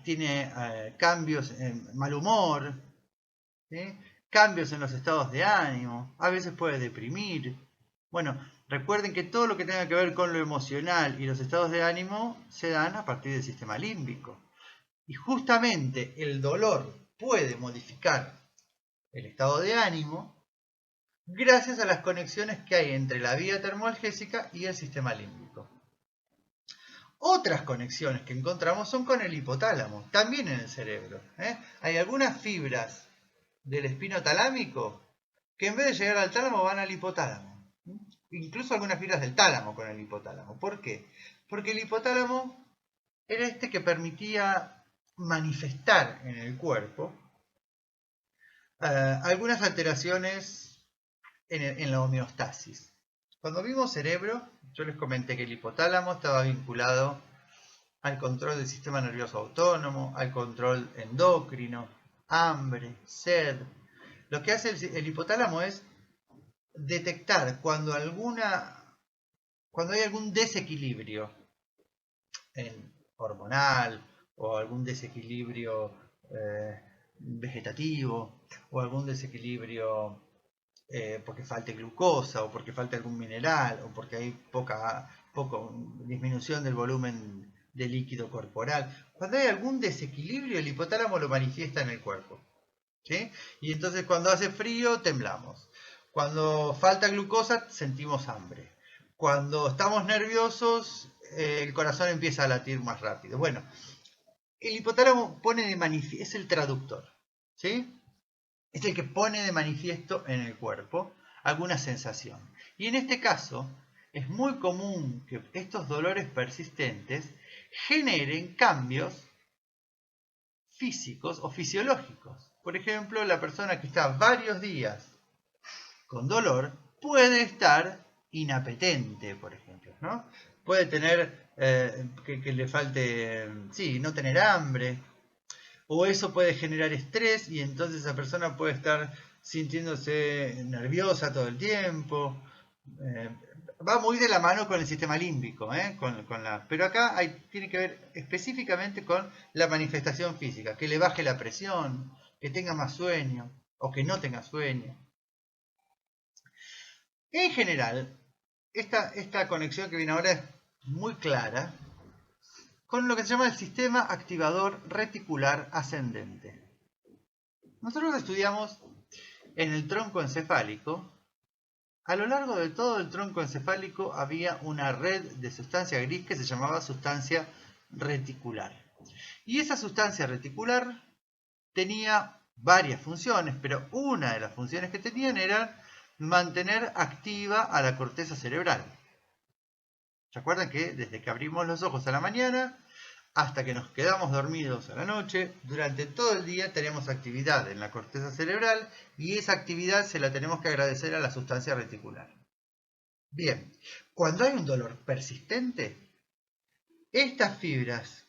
tiene cambios en mal humor, ¿sí? Cambios en los estados de ánimo, a veces puede deprimir. Bueno, recuerden que todo lo que tenga que ver con lo emocional y los estados de ánimo se dan a partir del sistema límbico. Y justamente el dolor puede modificar el estado de ánimo gracias a las conexiones que hay entre la vía termoalgésica y el sistema límbico. Otras conexiones que encontramos son con el hipotálamo, también en el cerebro. Hay algunas fibras del espino talámico que en vez de llegar al tálamo van al hipotálamo. Incluso algunas fibras del tálamo con el hipotálamo. ¿Por qué? Porque el hipotálamo era este que permitía manifestar en el cuerpo algunas alteraciones en la homeostasis. Cuando vimos cerebro, yo les comenté que el hipotálamo estaba vinculado al control del sistema nervioso autónomo, al control endocrino, hambre, sed. Lo que hace el hipotálamo es detectar cuando hay algún desequilibrio hormonal o algún desequilibrio vegetativo o algún desequilibrio porque falte glucosa o porque falte algún mineral o porque hay poca disminución del volumen de líquido corporal. Cuando hay algún desequilibrio, el hipotálamo lo manifiesta en el cuerpo, ¿sí? Y entonces cuando hace frío temblamos, cuando falta glucosa sentimos hambre, cuando estamos nerviosos el corazón empieza a latir más rápido. Bueno, el hipotálamo pone de manifiesto, es el traductor, ¿sí? Es el que pone de manifiesto en el cuerpo alguna sensación. Y en este caso, es muy común que estos dolores persistentes generen cambios físicos o fisiológicos. Por ejemplo, la persona que está varios días con dolor puede estar inapetente, por ejemplo, ¿no? Puede tener que le falte, sí, no tener hambre, o eso puede generar estrés y entonces esa persona puede estar sintiéndose nerviosa todo el tiempo. Va muy de la mano con el sistema límbico, pero acá tiene que ver específicamente con la manifestación física, que le baje la presión, que tenga más sueño o que no tenga sueño. En general, esta conexión que viene ahora es muy clara con lo que se llama el sistema activador reticular ascendente. Nosotros estudiamos en el tronco encefálico. A lo largo de todo el tronco encefálico había una red de sustancia gris que se llamaba sustancia reticular. Y esa sustancia reticular tenía varias funciones, pero una de las funciones que tenían era mantener activa a la corteza cerebral. ¿Se acuerdan que desde que abrimos los ojos a la mañana hasta que nos quedamos dormidos a la noche, durante todo el día tenemos actividad en la corteza cerebral y esa actividad se la tenemos que agradecer a la sustancia reticular? Bien, cuando hay un dolor persistente, estas fibras,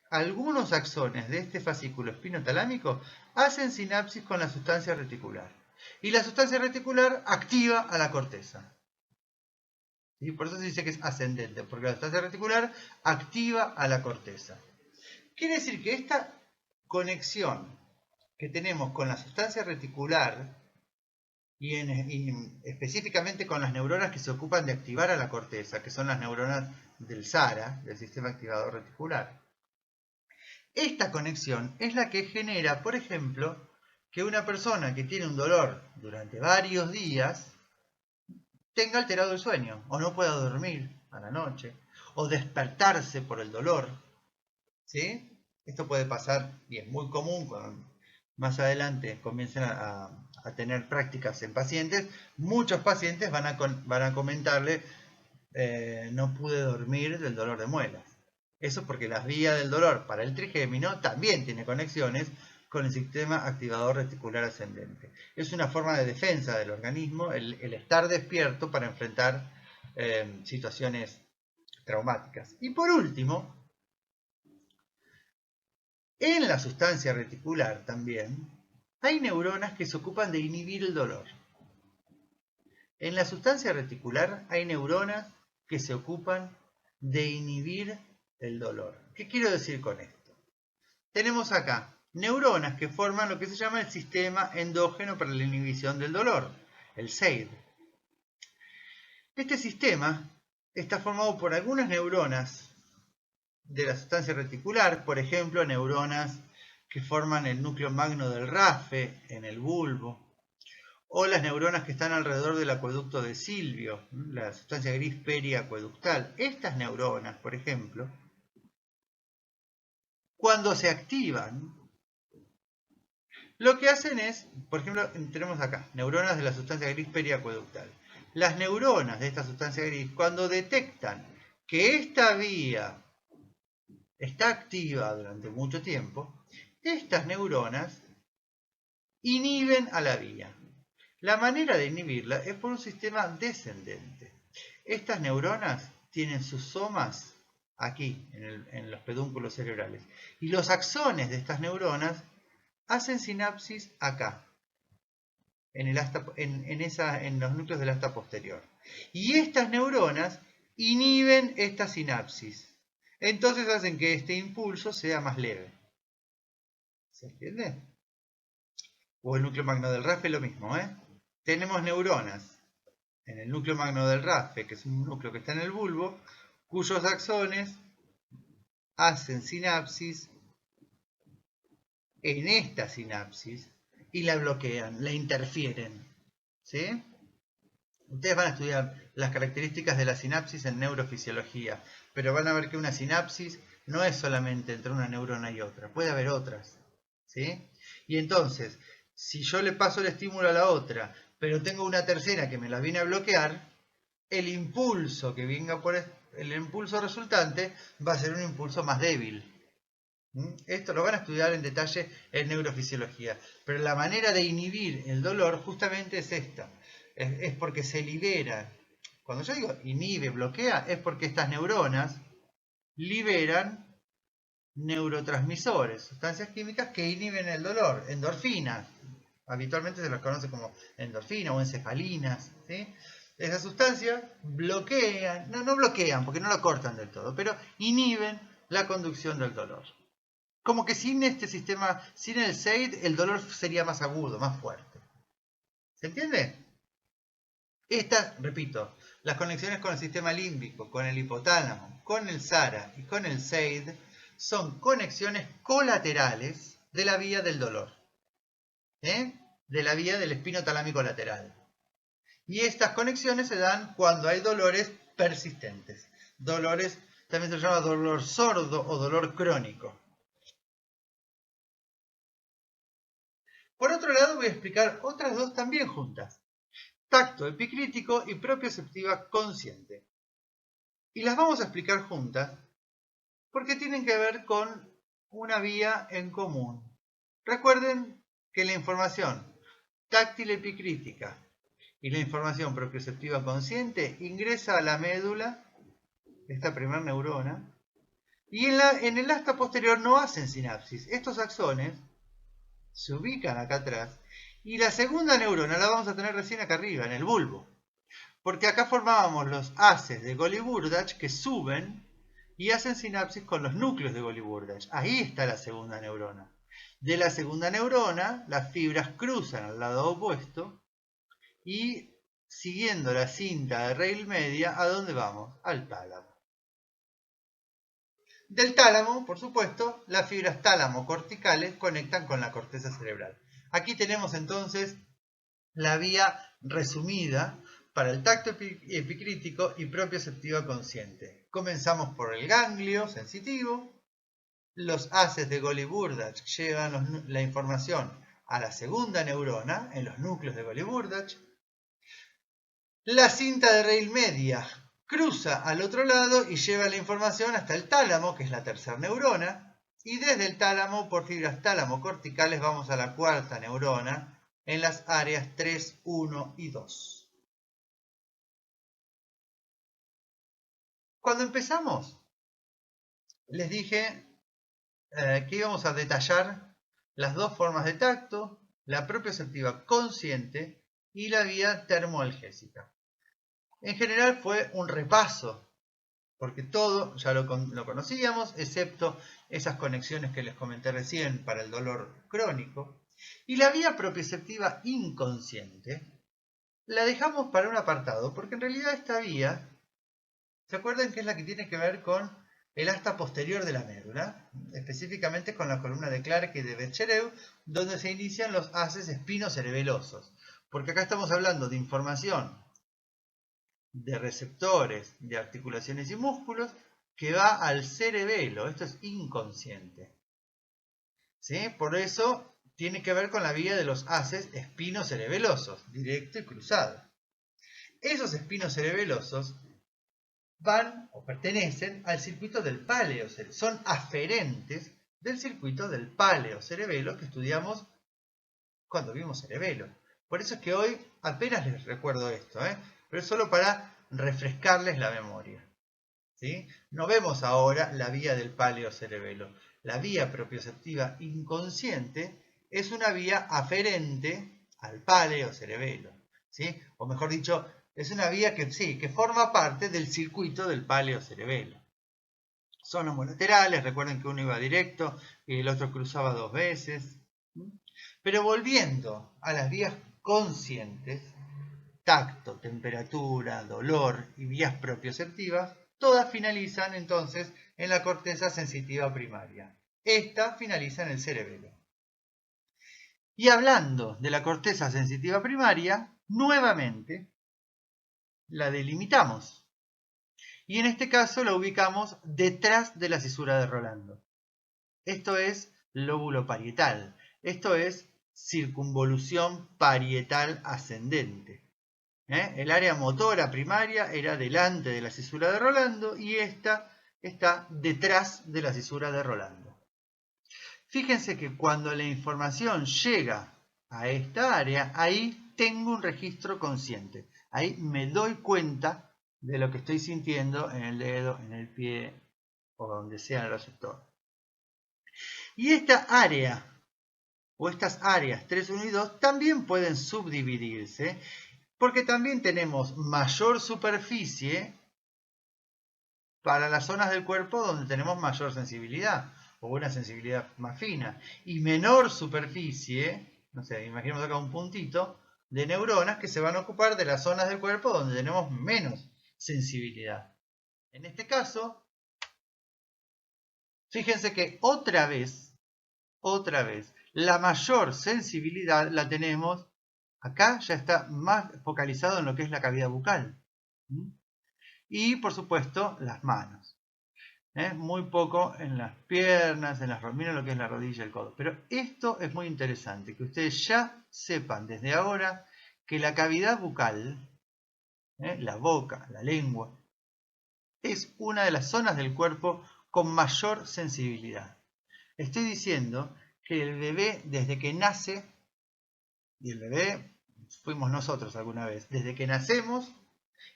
algunos axones de este fascículo espinotalámico hacen sinapsis con la sustancia reticular y la sustancia reticular activa a la corteza. ¿Sí? Por eso se dice que es ascendente, porque la sustancia reticular activa a la corteza. Quiere decir que esta conexión que tenemos con la sustancia reticular y específicamente con las neuronas que se ocupan de activar a la corteza, que son las neuronas del SARA, del sistema activador reticular. Esta conexión es la que genera, por ejemplo, que una persona que tiene un dolor durante varios días tenga alterado el sueño, o no pueda dormir a la noche, o despertarse por el dolor. ¿Sí? Esto puede pasar, y es muy común cuando más adelante comiencen a tener prácticas en pacientes. Muchos pacientes van a comentarle, no pude dormir del dolor de muelas. Eso porque las vías del dolor para el trigémino también tiene conexiones con el sistema activador reticular ascendente. Es una forma de defensa del organismo el estar despierto para enfrentar situaciones traumáticas. Y por último, en la sustancia reticular también hay neuronas que se ocupan de inhibir el dolor. En la sustancia reticular hay neuronas que se ocupan de inhibir el dolor. ¿Qué quiero decir con esto? Tenemos acá neuronas que forman lo que se llama el sistema endógeno para la inhibición del dolor, el SEID. Este sistema está formado por algunas neuronas de la sustancia reticular, por ejemplo, neuronas que forman el núcleo magno del RAFE en el bulbo, o las neuronas que están alrededor del acueducto de Silvio, la sustancia gris periacueductal. Estas neuronas, por ejemplo, cuando se activan, lo que hacen es, por ejemplo, tenemos acá, neuronas de la sustancia gris periacueductal. Las neuronas de esta sustancia gris, cuando detectan que esta vía está activa durante mucho tiempo, estas neuronas inhiben a la vía. La manera de inhibirla es por un sistema descendente. Estas neuronas tienen sus somas aquí, en los pedúnculos cerebrales, y los axones de estas neuronas hacen sinapsis acá, en los núcleos del asta posterior. Y estas neuronas inhiben esta sinapsis. Entonces hacen que este impulso sea más leve. ¿Se entiende? O el núcleo magno del RAFE lo mismo, ¿eh? Tenemos neuronas en el núcleo magno del RAFE, que es un núcleo que está en el bulbo, cuyos axones hacen sinapsis en esta sinapsis y la bloquean, la interfieren. ¿Sí? Ustedes van a estudiar las características de la sinapsis en neurofisiología, pero van a ver que una sinapsis no es solamente entre una neurona y otra, puede haber otras. ¿Sí? Y entonces, si yo le paso el estímulo a la otra, pero tengo una tercera que me la viene a bloquear, el impulso que venga por el impulso resultante va a ser un impulso más débil. Esto lo van a estudiar en detalle en neurofisiología, pero la manera de inhibir el dolor justamente es esta. Es porque se libera. Cuando yo digo inhibe, bloquea, es porque estas neuronas liberan neurotransmisores, sustancias químicas que inhiben el dolor, endorfinas. Habitualmente se las conoce como endorfinas o encefalinas. ¿Sí? Esas sustancias bloquean, no bloquean porque no lo cortan del todo, pero inhiben la conducción del dolor. Como que sin este sistema, sin el SEID, el dolor sería más agudo, más fuerte. ¿Se entiende? Estas, repito, las conexiones con el sistema límbico, con el hipotálamo, con el SARA y con el SEID son conexiones colaterales de la vía del dolor, de la vía del espino talámico lateral. Y estas conexiones se dan cuando hay dolores persistentes. Dolores, también se llama dolor sordo o dolor crónico. Por otro lado, voy a explicar otras dos también juntas. Tacto epicrítico y propioceptiva consciente. Y las vamos a explicar juntas porque tienen que ver con una vía en común. Recuerden que la información táctil epicrítica y la información propioceptiva consciente ingresa a la médula, esta primera neurona, y en el asta posterior no hacen sinapsis. Estos axones se ubican acá atrás y la segunda neurona la vamos a tener recién acá arriba, en el bulbo. Porque acá formábamos los haces de Golgi-Burdach que suben y hacen sinapsis con los núcleos de Golgi-Burdach. Ahí está la segunda neurona. De la segunda neurona, las fibras cruzan al lado opuesto y siguiendo la cinta de raíz media, ¿a dónde vamos? Al tálamo. Del tálamo, por supuesto, las fibras tálamo-corticales conectan con la corteza cerebral. Aquí tenemos entonces la vía resumida para el tacto epicrítico y propioceptiva consciente. Comenzamos por el ganglio sensitivo. Los haces de Golgi-Burdach llevan la información a la segunda neurona en los núcleos de Golgi-Burdach. La cinta de raíz media cruza al otro lado y lleva la información hasta el tálamo, que es la tercera neurona, y desde el tálamo, por fibras tálamo-corticales, vamos a la cuarta neurona en las áreas 3, 1 y 2. Cuando empezamos, les dije que íbamos a detallar las dos formas de tacto, la propioceptiva consciente y la vía termoalgésica. En general fue un repaso, porque todo ya lo conocíamos, excepto esas conexiones que les comenté recién para el dolor crónico. Y la vía propioceptiva inconsciente la dejamos para un apartado, porque en realidad esta vía, ¿se acuerdan que es la que tiene que ver con el asta posterior de la médula? Específicamente con la columna de Clarke y de Bechereu, donde se inician los haces espinocerebelosos. Porque acá estamos hablando de información de receptores de articulaciones y músculos que va al cerebelo. Esto es inconsciente. ¿Sí? Por eso tiene que ver con la vía de los haces espinocerebelosos, directo y cruzado. Esos espinocerebelosos van o pertenecen al circuito del paleocerebelo, son aferentes del circuito del paleocerebelo que estudiamos cuando vimos cerebelo. Por eso es que hoy apenas les recuerdo esto, pero es solo para refrescarles la memoria. ¿Sí? No vemos ahora la vía del paleocerebelo. La vía propioceptiva inconsciente es una vía aferente al paleocerebelo. ¿Sí? O mejor dicho, es una vía que, sí, que forma parte del circuito del paleocerebelo. Son homolaterales, recuerden que uno iba directo y el otro cruzaba dos veces. Pero volviendo a las vías conscientes, tacto, temperatura, dolor y vías propioceptivas, todas finalizan entonces en la corteza sensitiva primaria. Esta finaliza en el cerebelo. Y hablando de la corteza sensitiva primaria, nuevamente la delimitamos. Y en este caso la ubicamos detrás de la cisura de Rolando. Esto es lóbulo parietal. Esto es circunvolución parietal ascendente. El área motora primaria era delante de la cisura de Rolando y esta está detrás de la cisura de Rolando. Fíjense que cuando la información llega a esta área, ahí tengo un registro consciente. Ahí me doy cuenta de lo que estoy sintiendo en el dedo, en el pie o donde sea el receptor. Y esta área o estas áreas 3, 1 y 2 también pueden subdividirse porque también tenemos mayor superficie para las zonas del cuerpo donde tenemos mayor sensibilidad o una sensibilidad más fina y menor superficie, no sé, imaginemos acá un puntito de neuronas que se van a ocupar de las zonas del cuerpo donde tenemos menos sensibilidad. En este caso, fíjense que otra vez, la mayor sensibilidad la tenemos acá, ya está más focalizado en lo que es la cavidad bucal. Y por supuesto las manos. Muy poco en las piernas, en las rodillas, lo que es la rodilla y el codo. Pero esto es muy interesante, que ustedes ya sepan desde ahora que la cavidad bucal, la boca, la lengua, es una de las zonas del cuerpo con mayor sensibilidad. Estoy diciendo que el bebé desde que nace, y el bebé fuimos nosotros alguna vez, desde que nacemos,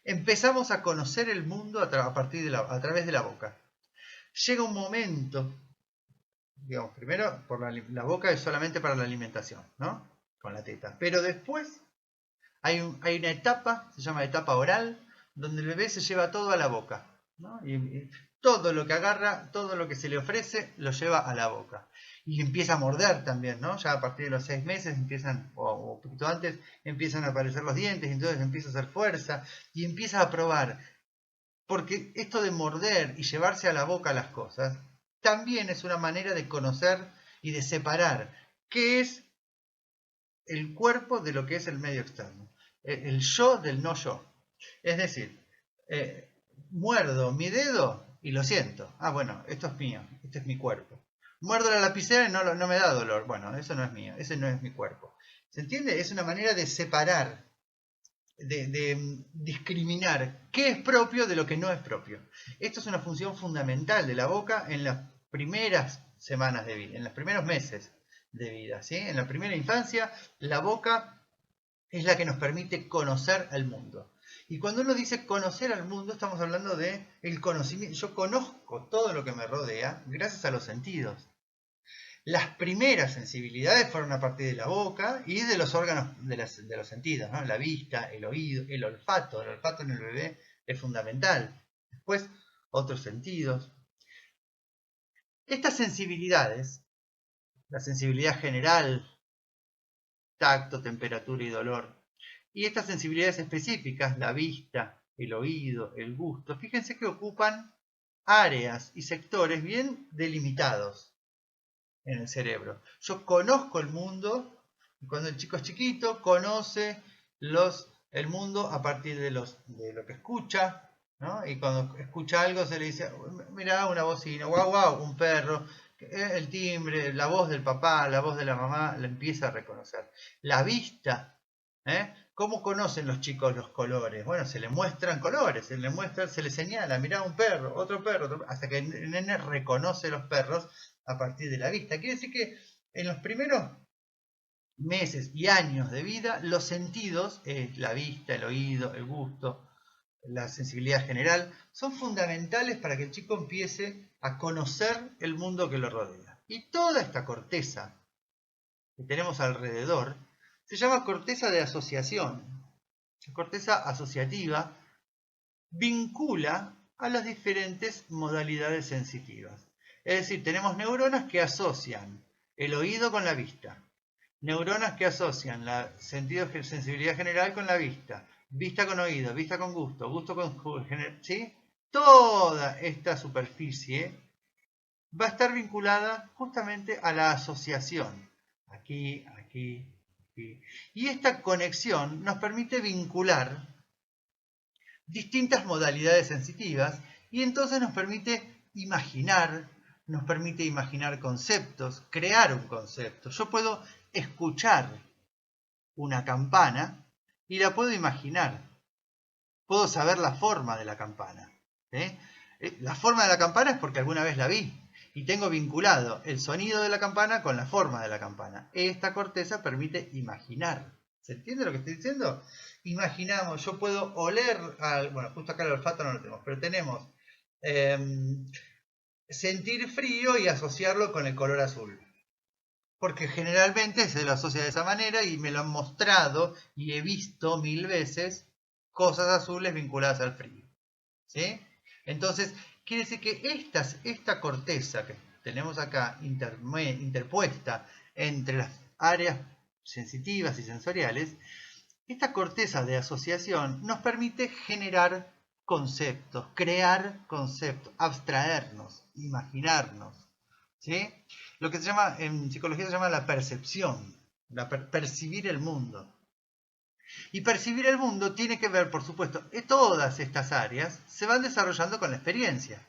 empezamos a conocer el mundo a través de la boca. Llega un momento, digamos, primero por la boca es solamente para la alimentación, ¿no? Con la teta. Pero después hay una etapa, se llama etapa oral, donde el bebé se lleva todo a la boca, ¿no? Y todo lo que agarra, todo lo que se le ofrece, lo lleva a la boca. Y empieza a morder también, ¿no? Ya a partir de los 6 meses empiezan, o un poquito antes, empiezan a aparecer los dientes, y entonces empieza a hacer fuerza, y empieza a probar. Porque esto de morder y llevarse a la boca las cosas, también es una manera de conocer y de separar qué es el cuerpo de lo que es el medio externo. El yo del no yo. Es decir, muerdo mi dedo y lo siento. Ah, bueno, esto es mío, este es mi cuerpo. Muerdo la lapicera y no me da dolor. Bueno, eso no es mío, ese no es mi cuerpo. ¿Se entiende? Es una manera de separar, de discriminar qué es propio de lo que no es propio. Esto es una función fundamental de la boca en las primeras semanas de vida, en los primeros meses de vida, ¿sí? En la primera infancia, la boca es la que nos permite conocer al mundo. Y cuando uno dice conocer al mundo, estamos hablando de el conocimiento. Yo conozco todo lo que me rodea gracias a los sentidos. Las primeras sensibilidades fueron a partir de la boca y de los órganos de los sentidos, ¿no? La vista, el oído, el olfato. El olfato en el bebé es fundamental. Después, otros sentidos. Estas sensibilidades, la sensibilidad general, tacto, temperatura y dolor, y estas sensibilidades específicas, la vista, el oído, el gusto, fíjense que ocupan áreas y sectores bien delimitados en el cerebro. Yo conozco el mundo, y cuando el chico es chiquito, conoce el mundo a partir de lo que escucha, ¿no? Y cuando escucha algo se le dice, mirá una bocina, guau, guau, un perro, el timbre, la voz del papá, la voz de la mamá, la empieza a reconocer. La vista, ¿cómo conocen los chicos los colores? Bueno, se les muestran colores, se les señala, mirá un perro, otro perro, hasta que el nene reconoce los perros a partir de la vista. Quiere decir que en los primeros meses y años de vida, los sentidos, la vista, el oído, el gusto, la sensibilidad general, son fundamentales para que el chico empiece a conocer el mundo que lo rodea. Y toda esta corteza que tenemos alrededor se llama corteza de asociación. La corteza asociativa vincula a las diferentes modalidades sensitivas. Es decir, tenemos neuronas que asocian el oído con la vista, neuronas que asocian la sensibilidad general con la vista, vista con oído, vista con gusto, gusto con... ¿sí? Toda esta superficie va a estar vinculada justamente a la asociación. Aquí, aquí, aquí. Y esta conexión nos permite vincular distintas modalidades sensitivas y entonces nos permite imaginar conceptos, crear un concepto. Yo puedo escuchar una campana y la puedo imaginar. Puedo saber la forma de la campana. ¿Sí? La forma de la campana es porque alguna vez la vi y tengo vinculado el sonido de la campana con la forma de la campana. Esta corteza permite imaginar. ¿Se entiende lo que estoy diciendo? Imaginamos, yo puedo oler, bueno, justo acá el olfato no lo tenemos, pero tenemos sentir frío y asociarlo con el color azul. Porque generalmente se lo asocia de esa manera y me lo han mostrado y he visto 1000 veces cosas azules vinculadas al frío. ¿Sí? Entonces, quiere decir que esta corteza que tenemos acá interpuesta entre las áreas sensitivas y sensoriales, esta corteza de asociación nos permite generar conceptos, crear conceptos, abstraernos, imaginarnos. ¿Sí? Lo que se llama, en psicología se llama la percepción, percibir el mundo. Y percibir el mundo tiene que ver, por supuesto, todas estas áreas se van desarrollando con la experiencia.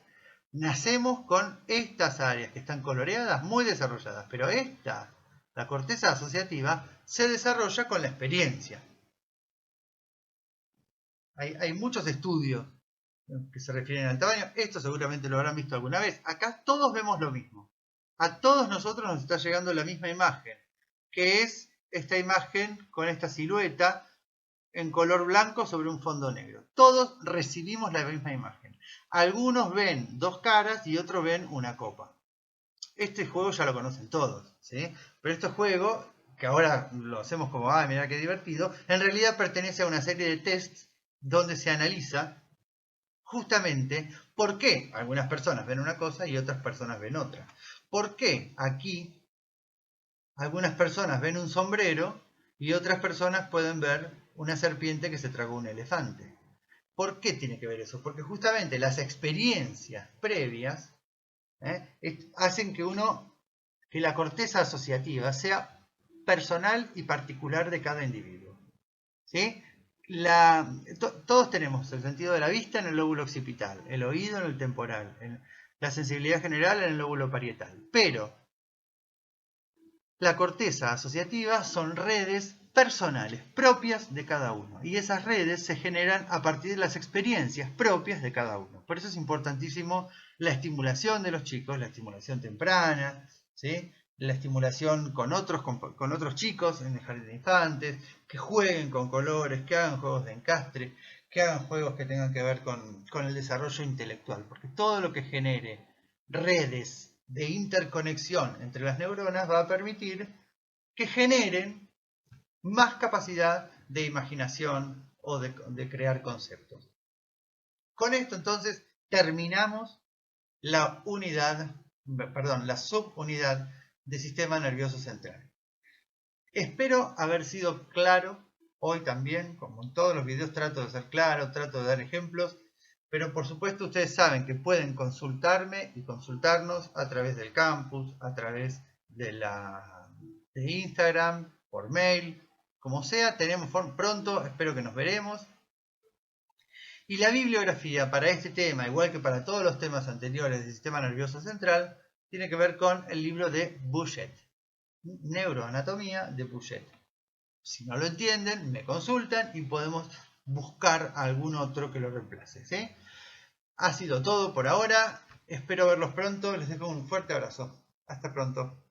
Nacemos con estas áreas que están coloreadas, muy desarrolladas, pero la corteza asociativa, se desarrolla con la experiencia. Hay muchos estudios que se refieren al tamaño, esto seguramente lo habrán visto alguna vez. Acá todos vemos lo mismo. A todos nosotros nos está llegando la misma imagen, que es esta imagen con esta silueta en color blanco sobre un fondo negro. Todos recibimos la misma imagen. Algunos ven dos caras y otros ven una copa. Este juego ya lo conocen todos, ¿sí? Pero este juego, que ahora lo hacemos como, mirá qué divertido, en realidad pertenece a una serie de tests donde se analiza justamente ¿Por qué? Algunas personas ven una cosa y otras personas ven otra. ¿Por qué aquí algunas personas ven un sombrero y otras personas pueden ver una serpiente que se tragó un elefante? ¿Por qué tiene que ver eso? Porque justamente las experiencias previas hacen que la corteza asociativa sea personal y particular de cada individuo. ¿Sí? Todos tenemos el sentido de la vista en el lóbulo occipital, el oído en el temporal, la sensibilidad general en el lóbulo parietal. Pero la corteza asociativa son redes personales, propias de cada uno. Y esas redes se generan a partir de las experiencias propias de cada uno. Por eso es importantísimo la estimulación de los chicos, la estimulación temprana, ¿sí? La estimulación con otros chicos en el jardín de infantes, que jueguen con colores, que hagan juegos de encastre, que hagan juegos que tengan que ver con el desarrollo intelectual. Porque todo lo que genere redes de interconexión entre las neuronas va a permitir que generen más capacidad de imaginación o de crear conceptos. Con esto entonces terminamos la subunidad de sistema nervioso central. Espero haber sido claro hoy también, como en todos los videos trato de ser claro, trato de dar ejemplos, pero por supuesto ustedes saben que pueden consultarme y consultarnos a través del campus, a través de Instagram, por mail, como sea, tenemos pronto, espero que nos veremos. Y la bibliografía para este tema, igual que para todos los temas anteriores del sistema nervioso central, tiene que ver con el libro de Bouchet, Neuroanatomía de Bouchet. Si no lo entienden, me consultan y podemos buscar algún otro que lo reemplace, ¿sí? Ha sido todo por ahora. Espero verlos pronto. Les dejo un fuerte abrazo. Hasta pronto.